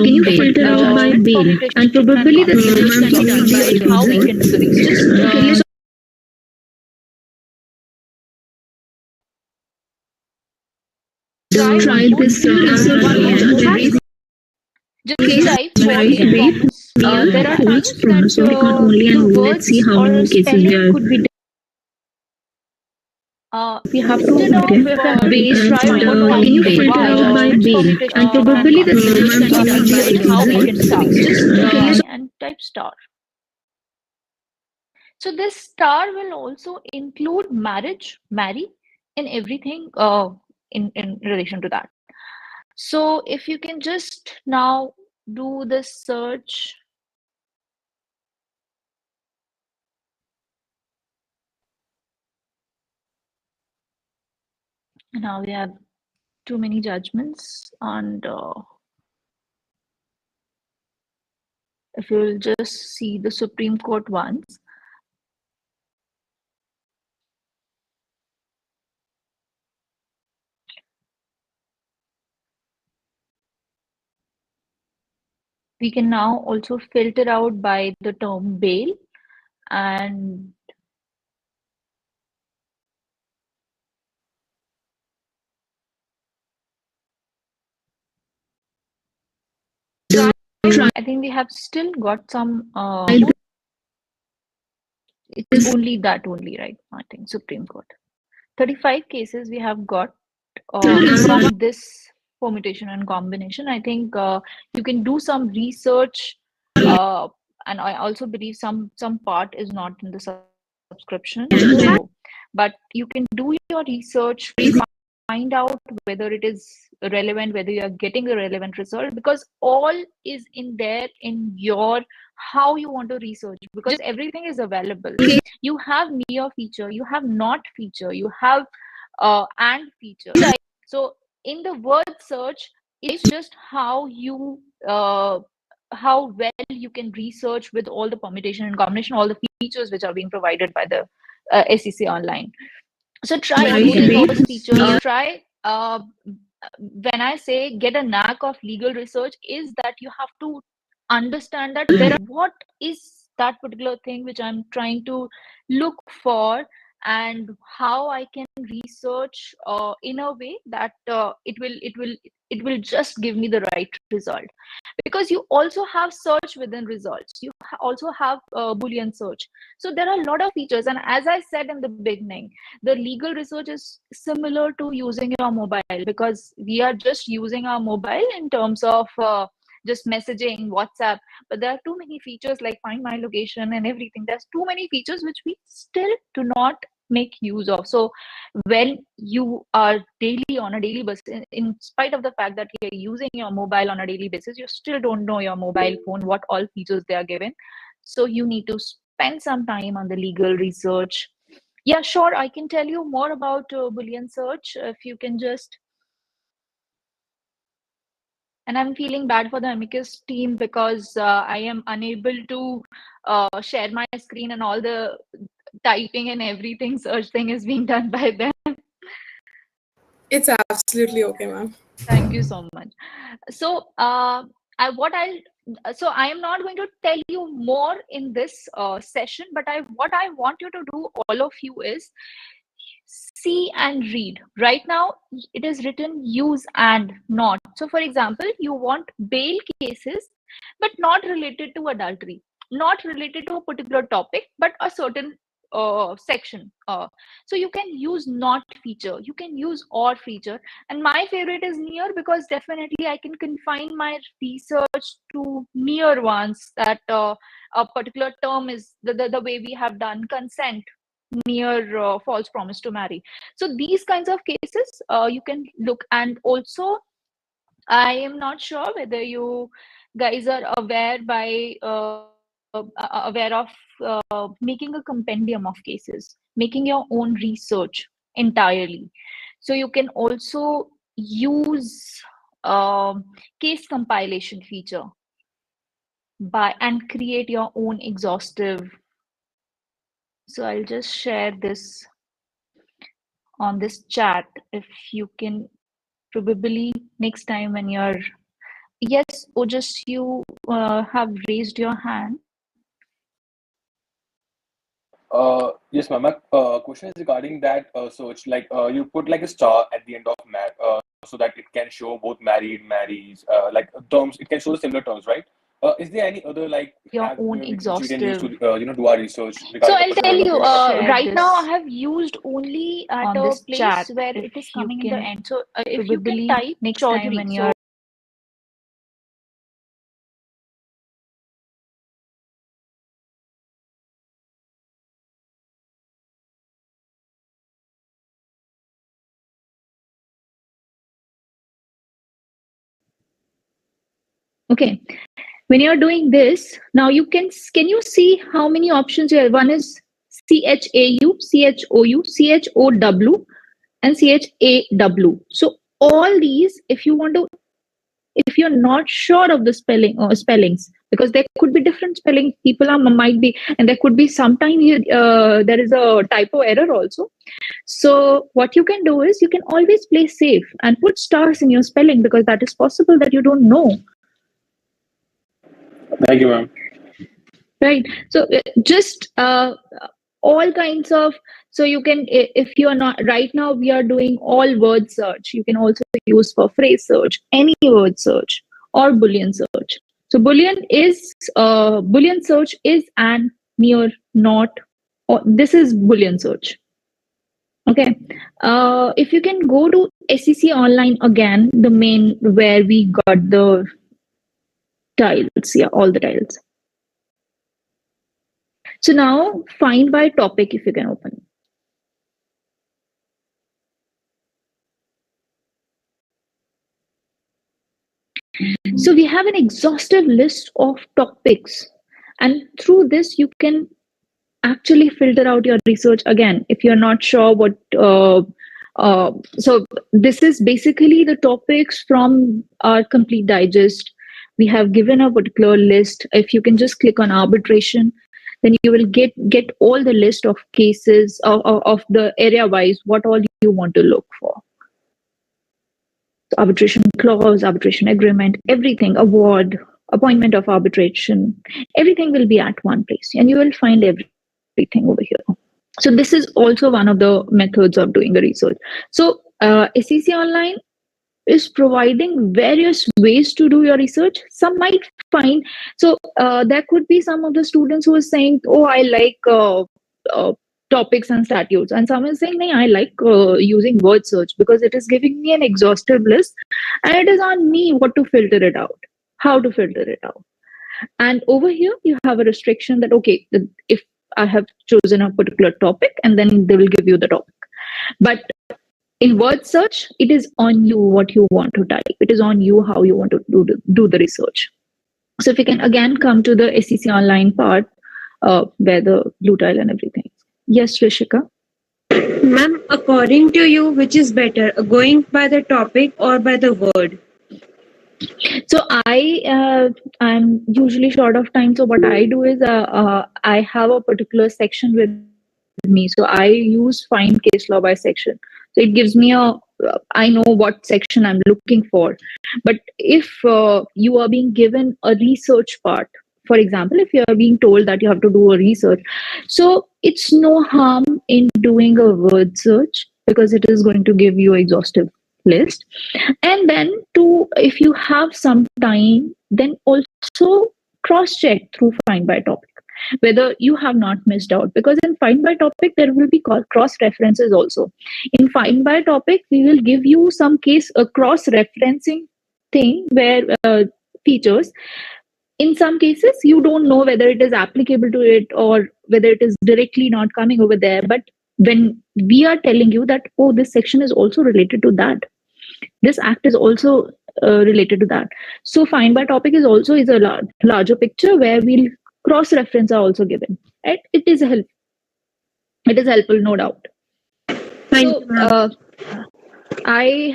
Speaker 6: you filter out by bail? And probably the research
Speaker 1: Ma'am,
Speaker 6: can
Speaker 1: can
Speaker 6: be
Speaker 1: you
Speaker 6: done
Speaker 1: please
Speaker 6: by
Speaker 1: repeat
Speaker 5: how we
Speaker 1: it?
Speaker 5: can do the research. Just
Speaker 6: okay, let's try this research again.
Speaker 5: just type
Speaker 6: Right,
Speaker 5: false
Speaker 6: rape
Speaker 5: promise. There are
Speaker 6: false
Speaker 5: times
Speaker 6: promise
Speaker 5: that
Speaker 6: of. Click on only
Speaker 5: the
Speaker 6: and let's see
Speaker 5: words
Speaker 6: how
Speaker 5: or
Speaker 6: many cases we
Speaker 5: spelling
Speaker 6: are.
Speaker 5: could be
Speaker 6: We have to
Speaker 5: instead
Speaker 6: okay.
Speaker 5: of ways
Speaker 6: And,
Speaker 5: try
Speaker 6: can you filter out by bail? And probably the research
Speaker 1: Ma'am,
Speaker 6: can
Speaker 1: can you
Speaker 6: be
Speaker 1: please
Speaker 6: done by
Speaker 1: repeat
Speaker 5: how we
Speaker 1: it?
Speaker 5: can do the research. Just
Speaker 6: okay. Let's
Speaker 5: and type star. So this star will also include marriage, marry, and everything in relation to that. So if you can just now do this search. Now we have too many judgments, and if you will just see the Supreme Court ones, we can now also filter out by the term bail, and I think we have still got some. It's only that only, right? I think Supreme Court. 35 cases we have got from this permutation and combination. I think you can do some research, and I also believe some part is not in the subscription. So, but you can do your research, find out whether it is relevant, whether you are getting a relevant result, because all is in there in your how you want to research, because everything is available. You have near feature, you have not feature, you have and feature. So in the word search, it's just how you how well you can research with all the permutation and combination, all the features which are being provided by the SEC online. So try using all those features. Try when I say get a knack of legal research, is that you have to understand that what is that particular thing which I'm trying to look for, and how I can research in a way that it will just give me the right result. Because you also have search within results, you also have Boolean search. So there are a lot of features, and as I said in the beginning, the legal research is similar to using your mobile, because we are just using our mobile in terms of just messaging, WhatsApp, but there are too many features like find my location and everything. There's too many features which we still do not make use of. So when you are daily on a daily basis, in spite of the fact that you're using your mobile on a daily basis, you still don't know your mobile phone, what all features they are given. So you need to spend some time on the legal research. Yeah, sure, I can tell you more about Boolean search if you can just. And I'm feeling bad for the amicus team, because I am unable to share my screen, and all the typing and everything search thing is being done by them.
Speaker 1: It's absolutely okay, ma'am.
Speaker 5: Thank you so much. So I am not going to tell you more in this session, but what I want you to do, all of you, is see and read. Right now it is written use and not. So for example, you want bail cases but not related to adultery, not related to a particular topic, but a certain section. So you can use not feature, you can use or feature, and my favorite is near, because definitely I can confine my research to near ones, that a particular term is the way we have done consent, near false promise to marry. So these kinds of cases you can look. And also, I am not sure whether you guys are aware aware of making a compendium of cases, making your own research entirely. So you can also use case compilation feature and create your own exhaustive. So I'll just share this on this chat. If you can, probably next time when you're, yes, Ojas, you have raised your hand.
Speaker 8: Yes, ma'am. My question is regarding that search. Like, you put like a star at the end of map, so that it can show both married, marries, like terms. It can show the similar terms, right? Is there any other like
Speaker 5: Your own
Speaker 8: which we can use
Speaker 5: exhaustive.
Speaker 8: to do our research
Speaker 5: So
Speaker 8: regarding a
Speaker 5: I'll tell
Speaker 8: particular
Speaker 5: you,
Speaker 8: location?
Speaker 5: right now I have used only at
Speaker 2: On
Speaker 5: a
Speaker 2: this
Speaker 5: place
Speaker 2: chat,
Speaker 5: where
Speaker 2: if
Speaker 5: it is
Speaker 2: you
Speaker 5: coming in the
Speaker 2: can,
Speaker 5: end. So if you can
Speaker 2: probably
Speaker 5: type
Speaker 2: next time
Speaker 5: Chaudhary,
Speaker 2: when
Speaker 5: so
Speaker 2: you're.
Speaker 6: Okay. When you're doing this, now can you see how many options here? One is CHAU, CHOU, CHOW, and CHAW. So all these, if you're not sure of the spelling or spellings, because there could be different spelling, people might be, and there could be sometimes there is a typo error also. So what you can do is you can always play safe and put stars in your spelling, because that is possible that you don't know.
Speaker 8: Thank you, ma'am.
Speaker 6: Right. So just all kinds of, so you can, if you are not, right now we are doing all word search. You can also use for phrase search, any word search or Boolean search. So Boolean search is and, near, not, or this is Boolean search. Okay. If you can go to SEC Online again, the main where we got the tiles, yeah, all the tiles. So now find by topic, if you can open. So we have an exhaustive list of topics, and through this you can actually filter out your research again if you're not sure what. So this is basically the topics from our complete digest. We have given a particular list. If you can just click on arbitration, then you will get all the list of cases of the area wise what all you want to look for. So arbitration clause, arbitration agreement, everything, award, appointment of arbitration, everything will be at one place, and you will find everything over here. So this is also one of the methods of doing the research. So SEC Online is providing various ways to do your research. Some might find, so there could be some of the students who are saying, oh, I like topics and statutes, and some is saying, I like using word search because it is giving me an exhaustive list, and it is on me what to filter it out, how to filter it out. And over here you have a restriction that, okay, if I have chosen a particular topic, and then they will give you the topic. But in word search, it is on you what you want to type. It is on you how you want to do the research. So if you can again come to the SEC Online part, where the blue tile and everything. Yes, Rishika.
Speaker 9: Ma'am, according to you, which is better, going by the topic or by the word?
Speaker 6: So I'm usually short of time. So what I do is I have a particular section with me. So I use find case law by section. So it gives me I know what section I'm looking for. But if you are being given a research part, for example, if you are being told that you have to do a research, so it's no harm in doing a word search because it is going to give you exhaustive list. And then if you have some time, then also cross check through find by topic whether you have not missed out, because in find by topic there will be cross references also. In find by topic we will give you some case a cross referencing thing where features, in some cases you don't know whether it is applicable to it or whether it is directly not coming over there, but when we are telling you that, oh, this section is also related to that, this act is also related to that. So find by topic is a larger picture where we'll cross reference are also given. Right? It is helpful, no doubt. So I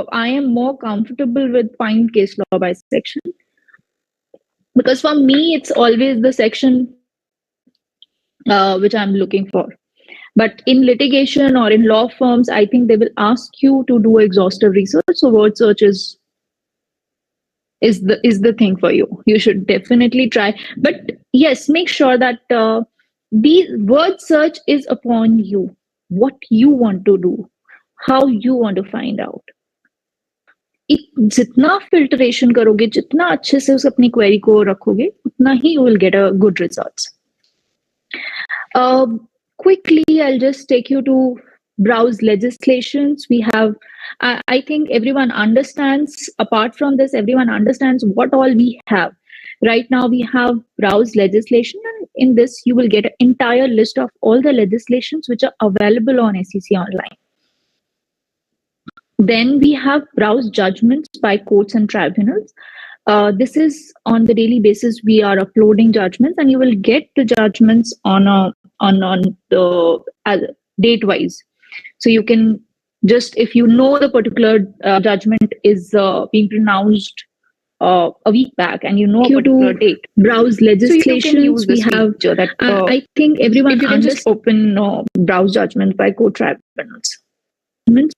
Speaker 6: am more comfortable with find case law by section, because for me it's always the section which I'm looking for. But in litigation or in law firms, I think they will ask you to do exhaustive research. So word search is the thing for you. You should definitely try. But yes, make sure that the word search is upon you. What you want to do, how you want to find out. जितना filtration करोगे, जितना अच्छे से उस अपनी query को रखोगे, उतना ही you will get a good results. Quickly, I'll just take you to browse legislations. We have, I think everyone understands, apart from this, everyone understands what all we have. Right now, we have browse legislation, and in this, you will get an entire list of all the legislations which are available on SEC Online. Then we have browse judgments by courts and tribunals. This is on the daily basis. We are uploading judgments, and you will get the judgments on the date wise. So you can just, if you know the particular judgment is being pronounced a week back, and you know a particular date, browse legislations. So we have that. I think everyone can just open browse judgments by court tribunals.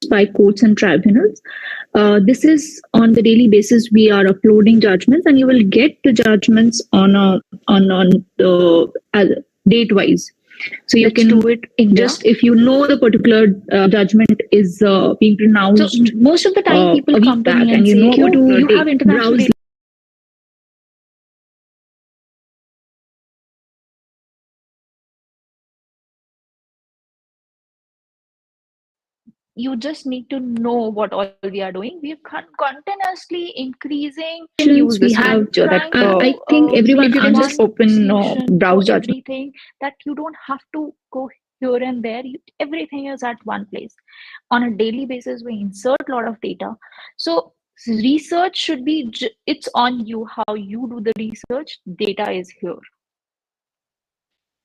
Speaker 6: By courts and tribunals. This is on the daily basis. We are uploading judgments, and you will get the judgments on the date wise. So you can do it in just if you know the particular judgment is being pronounced. So most of the time, people come back and you know you have international
Speaker 5: you just need to know what all we are doing. We are continuously increasing
Speaker 6: Use
Speaker 5: this
Speaker 6: we
Speaker 5: feature and
Speaker 6: have
Speaker 5: trying
Speaker 6: I
Speaker 5: to
Speaker 6: think everyone
Speaker 5: make
Speaker 6: if you can just
Speaker 5: one
Speaker 6: open
Speaker 5: solution for
Speaker 6: browse judgment.
Speaker 5: everything, that you don't have to go here and there. Everything is at one place. On a daily basis, we insert a lot of data. So research should be, it's on you how you do the research. Data is here.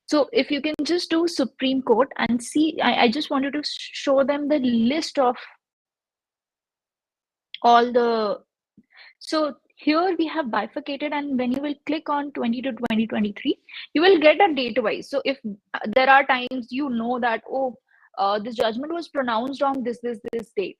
Speaker 5: So if you can just do Supreme Court and see, I just wanted to show them the list of all the, so here we have bifurcated, and when you will click on 20 to 2023, you will get a date wise. So if there are times you know that, oh, this judgment was pronounced on this date,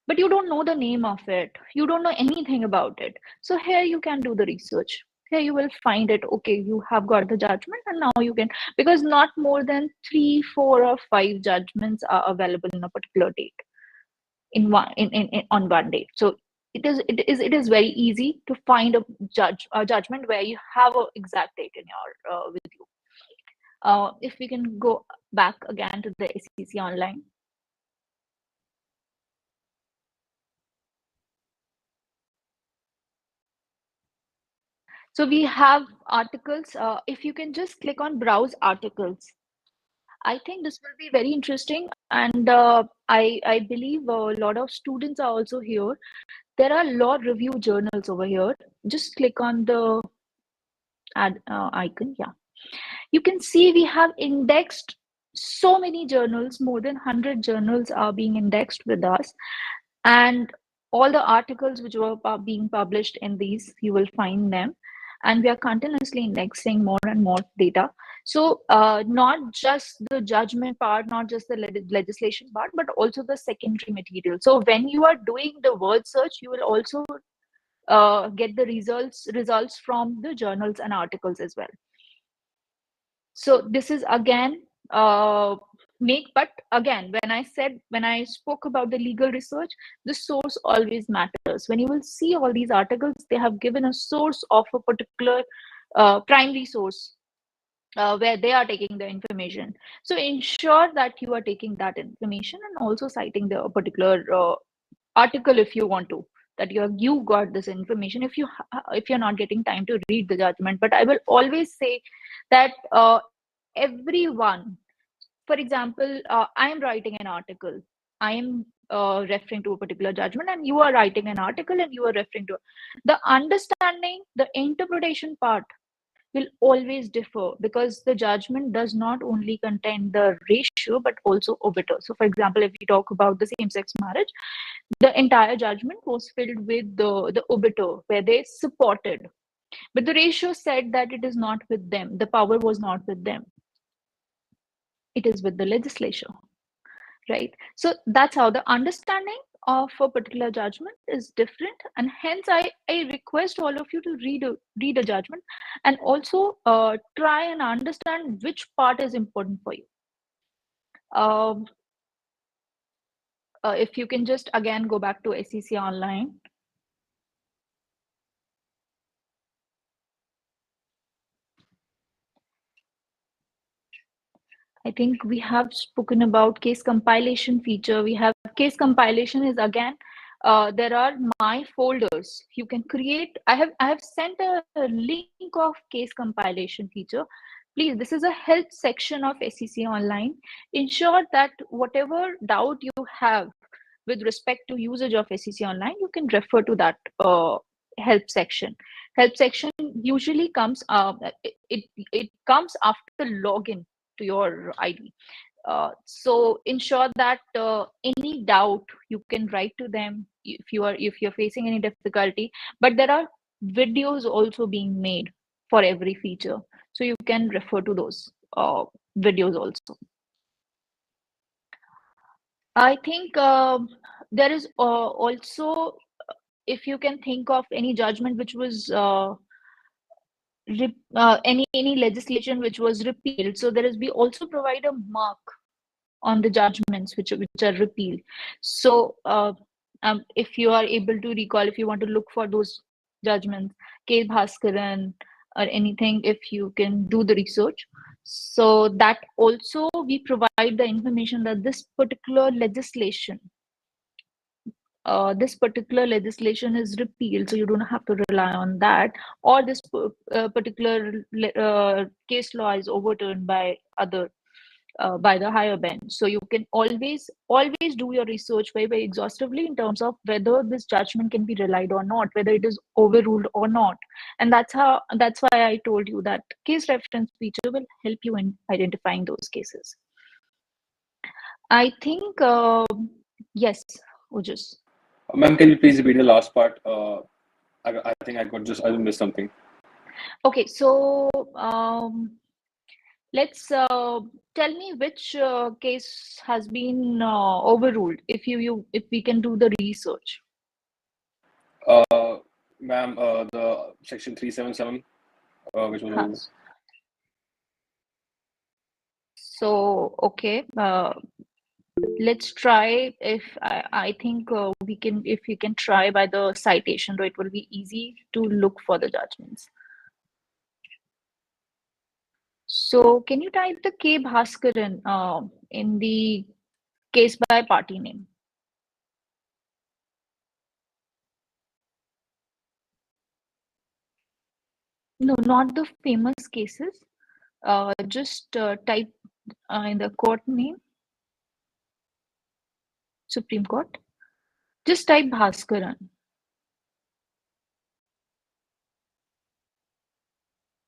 Speaker 5: but you don't know the name of it, you don't know anything about it. So here you can do the research. Here you will find it. Okay, you have got the judgment, and now you can, because not more than 3, 4, or 5 judgments are available in a particular date in one in on one day. So it is very easy to find a judgment where you have an exact date in your with you. If we can go back again to the SEC online. So we have articles. If you can just click on browse articles, I think this will be very interesting. And I believe a lot of students are also here. There are law review journals over here. Just click on the add icon. Yeah. You can see we have indexed so many journals. More than 100 journals are being indexed with us. And all the articles which were being published in these, you will find them. And we are continuously indexing more and more data. So not just the judgment part, not just the legislation part, but also the secondary material. So when you are doing the word search, you will also get the results from the journals and articles as well. So this is again but again, when I spoke about the legal research, the source always matters. When you will see all these articles, they have given a source of a particular primary source where they are taking the information. So ensure that you are taking that information and also citing the particular article if you want to, that you got this information, if you're not getting time to read the judgment. But I will always say that everyone, for example, I am writing an article, I am referring to a particular judgment, and you are writing an article and you are referring to the understanding, the interpretation part will always differ, because the judgment does not only contain the ratio but also obiter. So for example, if we talk about the same-sex marriage, the entire judgment was filled with the obiter, where they supported, but the ratio said that it is not with them, the power was not with them, it is with the legislature, right? So that's how the understanding of a particular judgment is different, and hence I request all of you to read a judgment, and also try and understand which part is important for you. um, if you can just again go back to SEC online. I think we have spoken about case compilation feature. We have case compilation is again, there are my folders. You can create, I have sent a link of case compilation feature. Please, this is a help section of SEC Online. Ensure that whatever doubt you have with respect to usage of SEC Online, you can refer to that help section. Help section usually comes, it comes after login to your ID. So ensure that any doubt you can write to them if you're facing any difficulty. But there are videos also being made for every feature, so you can refer to those videos also. I think there is also, if you can think of any judgment which was any legislation which was repealed, so there is we also provide a mark on the judgments which are repealed. So if you are able to recall, if you want to look for those judgments, K. Bhaskaran or anything, if you can do the research. So that also we provide the information that this particular legislation is repealed, so you don't have to rely on that, or this particular case law is overturned by by the higher bench. So you can always do your research very exhaustively in terms of whether this judgment can be relied or not, whether it is overruled or not. And that's why I told you that case reference feature will help you in identifying those cases. I think yes, Ujus.
Speaker 8: Ma'am, can you please repeat the last part? I think I missed something.
Speaker 5: Okay, so let's tell me which case has been overruled. If we can do the research.
Speaker 8: Ma'am, the section 377, which was overruled.
Speaker 5: So okay, let's try. If I think we can, if we can try by the citation, so it will be easy to look for the judgments. So can you type the K Bhaskaran in the case by party name? No, not the famous cases. Just type in the court name, Supreme Court. Just type Bhaskaran.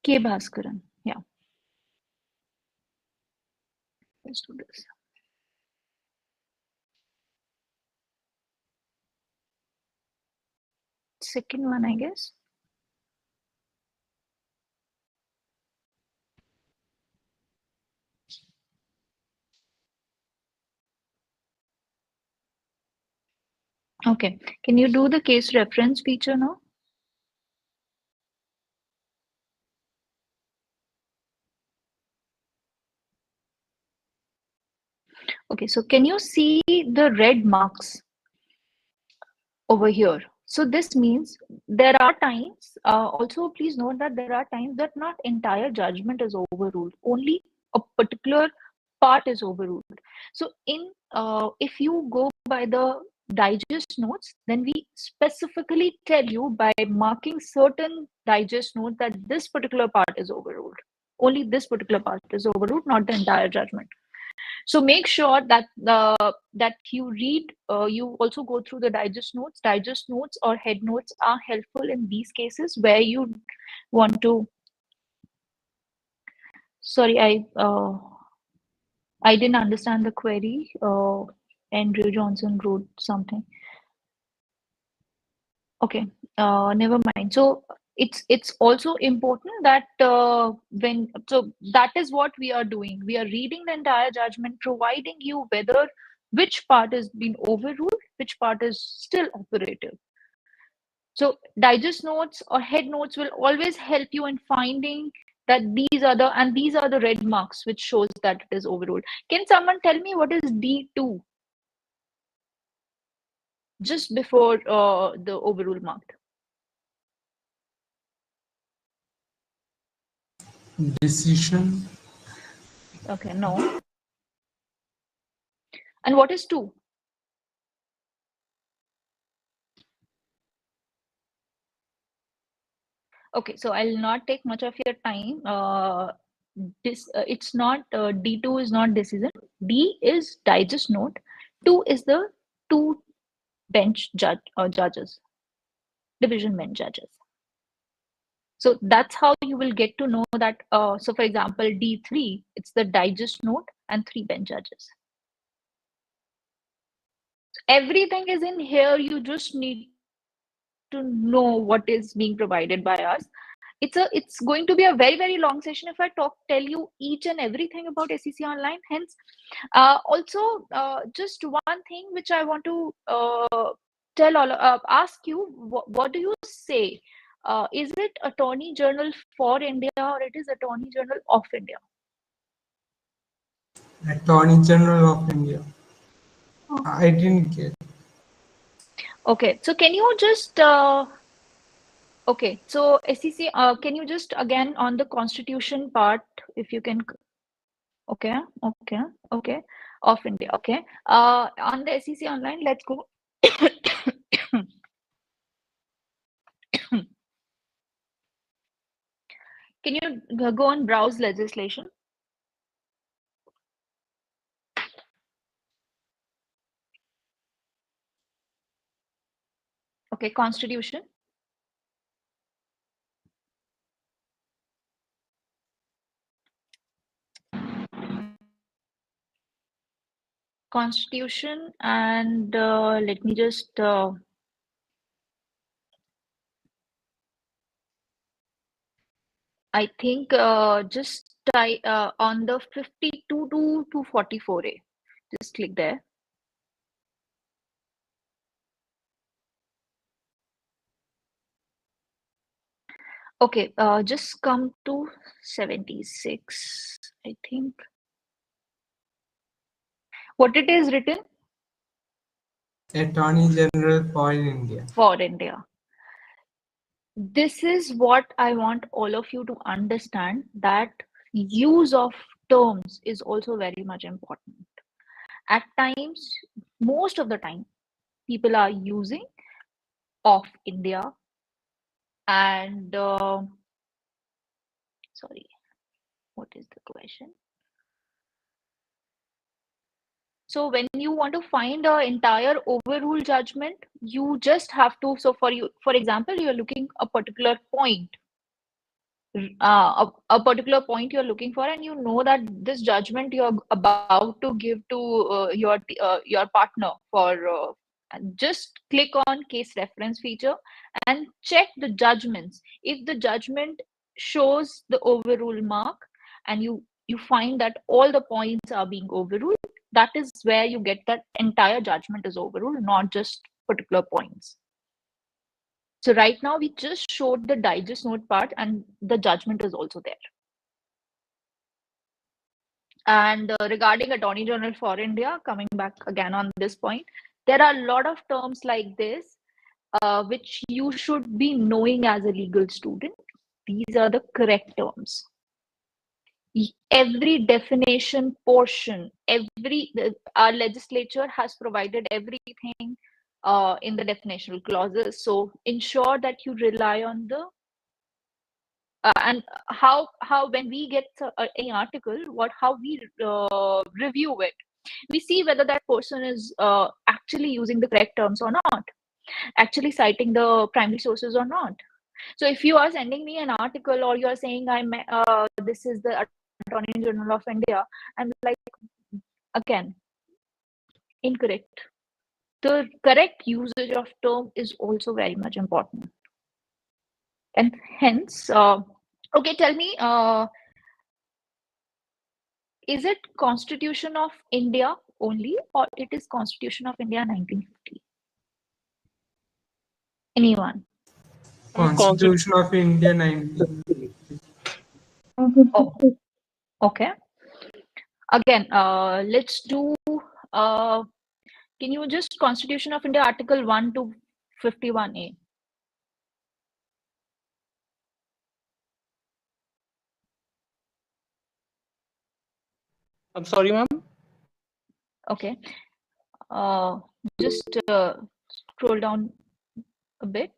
Speaker 5: K Bhaskaran. Yeah. Let's do this. Second one, I guess. Okay. Can you do the case reference feature now? Okay, so can you see the red marks over here? So this means there are times, also please note that there are times that not entire judgment is overruled, only a particular part is overruled. So if you go by the digest notes, then we specifically tell you by marking certain digest notes that this particular part is overruled. Only this particular part is overruled, not the entire judgment. So make sure that that you read, you also go through the digest notes. Digest notes or head notes are helpful in these cases where you want to. Sorry, I didn't understand the query. Andrew Johnson wrote something. Okay, never mind. So it's also important that that is what we are doing. We are reading the entire judgment, providing you whether which part has been overruled, which part is still operative. So digest notes or head notes will always help you in finding that these are the red marks which shows that it is overruled. Can someone tell me what is D2? Just before the overrule marked.
Speaker 3: Decision.
Speaker 5: Okay, no. And what is 2? Okay, so I'll not take much of your time. It's not D2 is not decision. D is digest note. 2 is the 2 bench judges, division bench judges. So that's how you will get to know that. So for example, D3, it's the digest note and 3 bench judges. Everything is in here. You just need to know what is being provided by us. It's going to be a very long session if I tell you each and everything about SEC Online. Hence, also just one thing which I want to ask you. What do you say? Is it Attorney General for India or it is Attorney General of India?
Speaker 3: Attorney General of India. I didn't get.
Speaker 5: Okay, so can you just okay, so SEC, can you just again on the constitution part, if you can Okay, okay, okay. Of India. Okay. On the SEC online, let's go. Can you go and browse legislation? Okay, constitution. Constitution, and let me just I think just on the 52 to 244A. Just click there. Okay, just come to 76, I think. What it is written?
Speaker 3: Attorney General for India.
Speaker 5: For India. This is what I want all of you to understand, that use of terms is also very much important. At times, most of the time, people are using of India and sorry, what is the question? So when you want to find an entire overruled judgment, you just have to, so for example, you're looking a particular point, a particular point you're looking for, and you know that this judgment you're about to give to your partner for just click on case reference feature and check the judgments. If the judgment shows the overrule mark and you find that all the points are being overruled, that is where you get that entire judgment is overruled, not just particular points. So right now we just showed the digest note part and the judgment is also there. And regarding Attorney General for India, coming back again on this point, there are a lot of terms like this which you should be knowing as a legal student. These are the correct terms. Every definition portion, our legislature has provided everything in the definitional clauses. So ensure that you rely on the and how when we get any article, how we review it, we see whether that person is actually using the correct terms or not, actually citing the primary sources or not. So if you are sending me an article or you are saying this is the Attorney General of India, I'm like, again, incorrect. The correct usage of term is also very much important, and hence okay, tell me, is it Constitution of India only, or it is Constitution of India 1950? Anyone?
Speaker 3: Constitution of India 19.
Speaker 5: Oh, okay. Again, let's do, can you just Constitution of India Article 1 to 51A?
Speaker 10: I'm sorry, ma'am.
Speaker 5: Okay. Just scroll down a bit.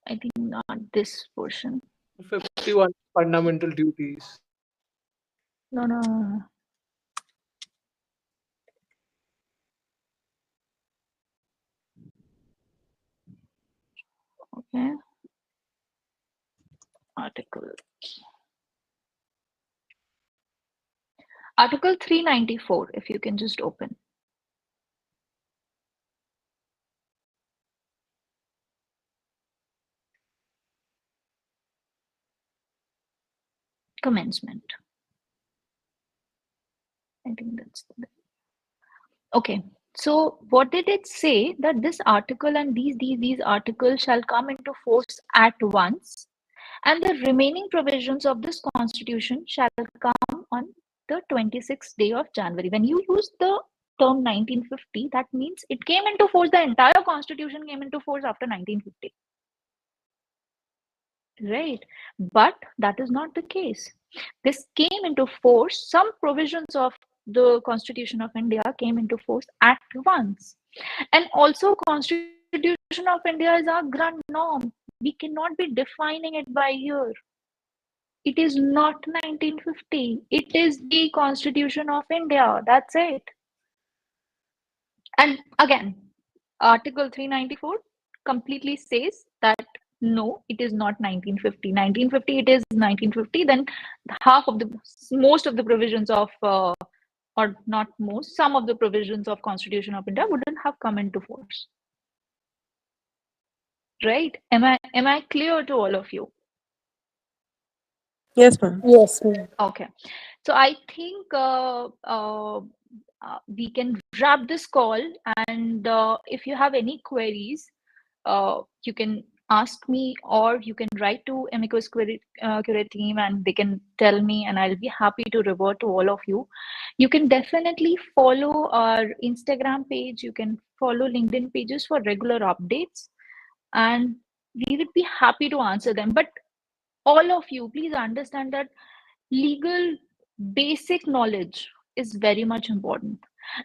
Speaker 5: I think not this portion.
Speaker 10: 51 fundamental duties.
Speaker 5: No, no, no, no. Okay. Article 394, if you can just open. Commencement. I think that's the bit. Okay. So what did it say? That this article and these articles shall come into force at once, and the remaining provisions of this constitution shall come on the 26th day of January. When you use the term 1950, that means it came into force, the entire constitution came into force after 1950. right? But that is not the case. This came into force, some provisions of the Constitution of India came into force at once. And also, Constitution of India is our grand norm. We cannot be defining it by year. It is not 1950. It is the Constitution of India. That's it. And again, Article 394 completely says that no, it is not 1950. 1950, it is 1950. Then half of the, most of the provisions of, or not most, some of the provisions of Constitution of India wouldn't have come into force. Right? Am I clear to all of you?
Speaker 11: Yes, ma'am.
Speaker 12: Yes, ma'am.
Speaker 5: Okay. So I think we can wrap this call, and if you have any queries, you can ask me, or you can write to Amicus Query team, and they can tell me, and I'll be happy to revert to all of you. You can definitely follow our Instagram page. You can follow LinkedIn pages for regular updates, and we would be happy to answer them. But all of you, please understand that legal basic knowledge is very much important,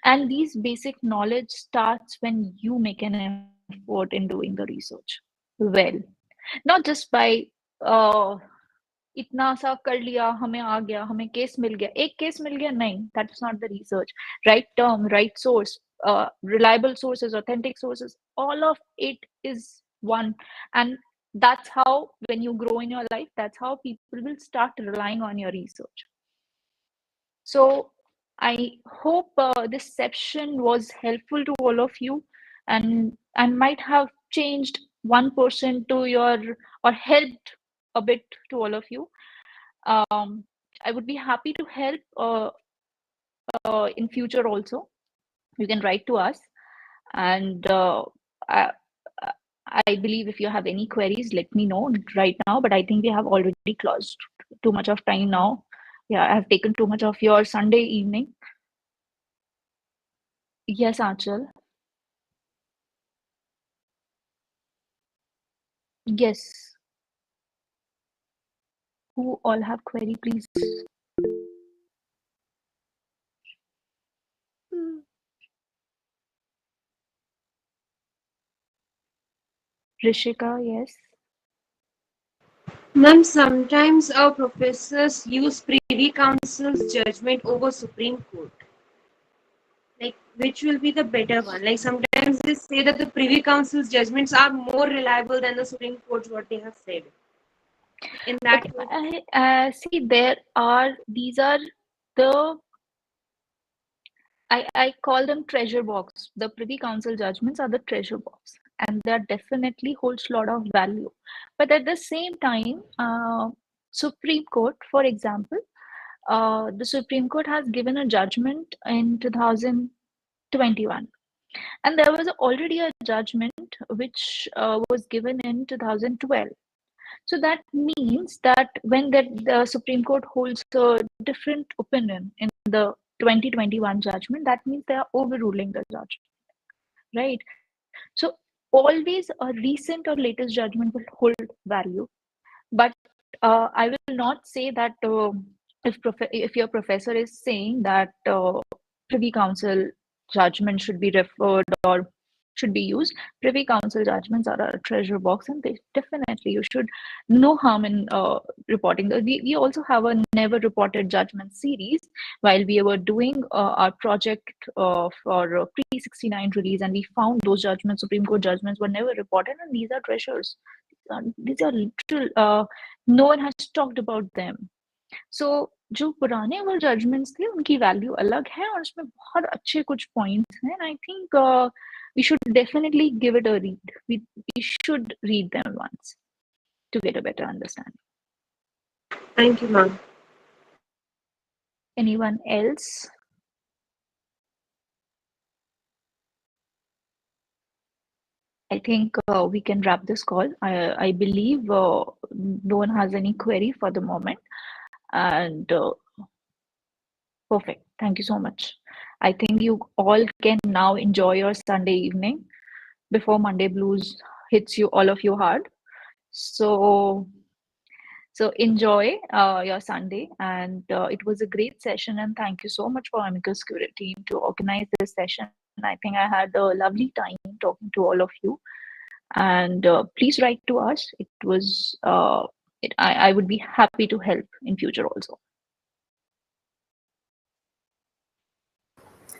Speaker 5: and these basic knowledge starts when you make an effort in doing the research well, not just by uh, इतना सा कर लिया, हमें आ गया, हमें case मिल गया, एक case मिल गया, नहीं, that is not the research. Right term, right source, reliable sources, authentic sources, all of it is one. And that's how, when you grow in your life, that's how people will start relying on your research. So I hope this session was helpful to all of you, and might have changed 1% to your, or helped a bit to all of you. I would be happy to help in future also. You can write to us, and I, I believe if you have any queries, let me know right now. But I think we have already closed too much of time now. Yeah, I have taken too much of your Sunday evening. Yes, Achal. Yes. Who all have query, please? Rishika, yes.
Speaker 9: Ma'am, sometimes our professors use Privy Council's judgment over Supreme Court. Like, which will be the better one? Like, sometimes they say that the Privy Council's judgments are more reliable than the Supreme Court, what they have said. In that
Speaker 5: Okay, see, these are the, I call them treasure box. The Privy Council judgments are the treasure box, and that definitely holds a lot of value. But at the same time, Supreme Court, for example, the Supreme Court has given a judgment in 2021, and there was already a judgment which was given in 2012. So that means that when the Supreme Court holds a different opinion in the 2021 judgment, that means they are overruling the judgment, right? So always a recent or latest judgment will hold value. But I will not say that if your professor is saying that Privy Council judgment should be referred or should be used. Privy Council judgments are a treasure box, and they definitely, you should, no harm in reporting. We also have a never reported judgment series while we were doing our project for pre-69 release, and we found those judgments, Supreme Court judgments, were never reported, and these are treasures. These are literal, no one has talked about them. So जो पुराने वो judgements थे उनकी value अलग है, और उसमें बहुत अच्छे कुछ पॉइंट्स हैं. I think we should definitely give it a read. We should read them once to get a better understanding.
Speaker 9: Thank you, ma'am.
Speaker 5: Anyone else? I think we can wrap this call. I believe no one has any query for the moment. And perfect. Thank you so much. I think you all can now enjoy your Sunday evening before Monday blues hits you, all of you, hard. So
Speaker 2: So enjoy your Sunday, and it was a great session. And thank you so much for Amicus Curiae team to organize this session. I think I had a lovely time talking to all of you. And please write to us. It was I would be happy to help in future also.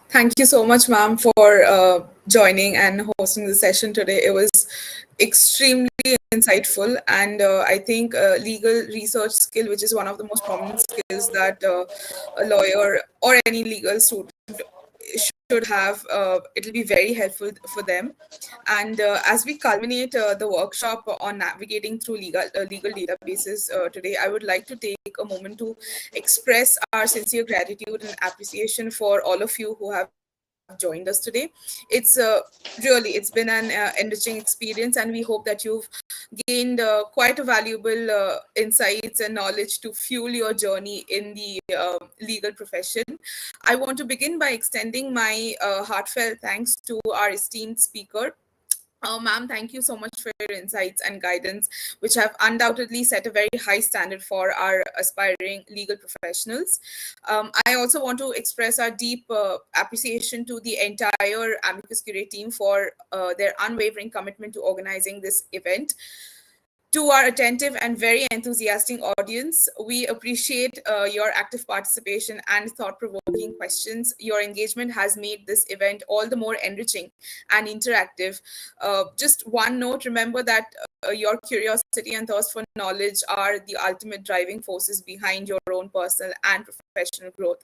Speaker 1: Thank you so much, ma'am, for joining and hosting the session today. It was extremely insightful, and I think legal research skill, which is one of the most prominent skills that a lawyer or any legal student should have, it'll be very helpful for them. And as we culminate the workshop on navigating through legal databases today, I would like to take a moment to express our sincere gratitude and appreciation for all of you who have joined us today. It's it's been an enriching experience, and we hope that you've gained quite a valuable insights and knowledge to fuel your journey in the legal profession. I want to begin by extending my heartfelt thanks to our esteemed speaker. Ma'am, thank you so much for your insights and guidance, which have undoubtedly set a very high standard for our aspiring legal professionals. I also want to express our deep appreciation to the entire Amicus Curiae team for their unwavering commitment to organizing this event. To our attentive and very enthusiastic audience, we appreciate your active participation and thought provoking questions. Your engagement has made this event all the more enriching and interactive. Just one note, remember that your curiosity and thirst for knowledge are the ultimate driving forces behind your own personal and professional growth.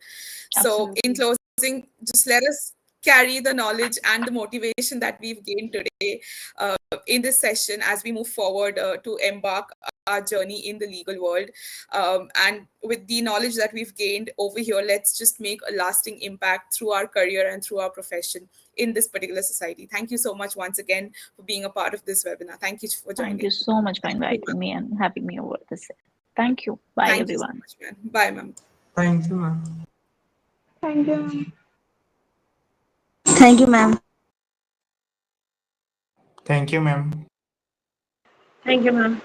Speaker 1: So, in
Speaker 2: Absolutely.
Speaker 1: closing, just let us carry the knowledge and the motivation that we've gained today in this session as we move forward to embark our journey in the legal world. And with the knowledge that we've gained over here, let's just make a lasting impact through our career and through our profession in this particular society. Thank you so much once again for being a part of this webinar. Thank you for
Speaker 2: Thank
Speaker 1: joining.
Speaker 2: you so much for
Speaker 1: Thank you,
Speaker 2: inviting
Speaker 1: ma'am.
Speaker 2: me and having me over this. Thank you. Bye,
Speaker 1: Thank you so
Speaker 2: everyone.
Speaker 1: much, ma'am. Bye, ma'am.
Speaker 3: Thank you, ma'am.
Speaker 6: Thank you.
Speaker 11: Thank you, ma'am.
Speaker 12: Thank you, ma'am.
Speaker 9: Thank you, ma'am.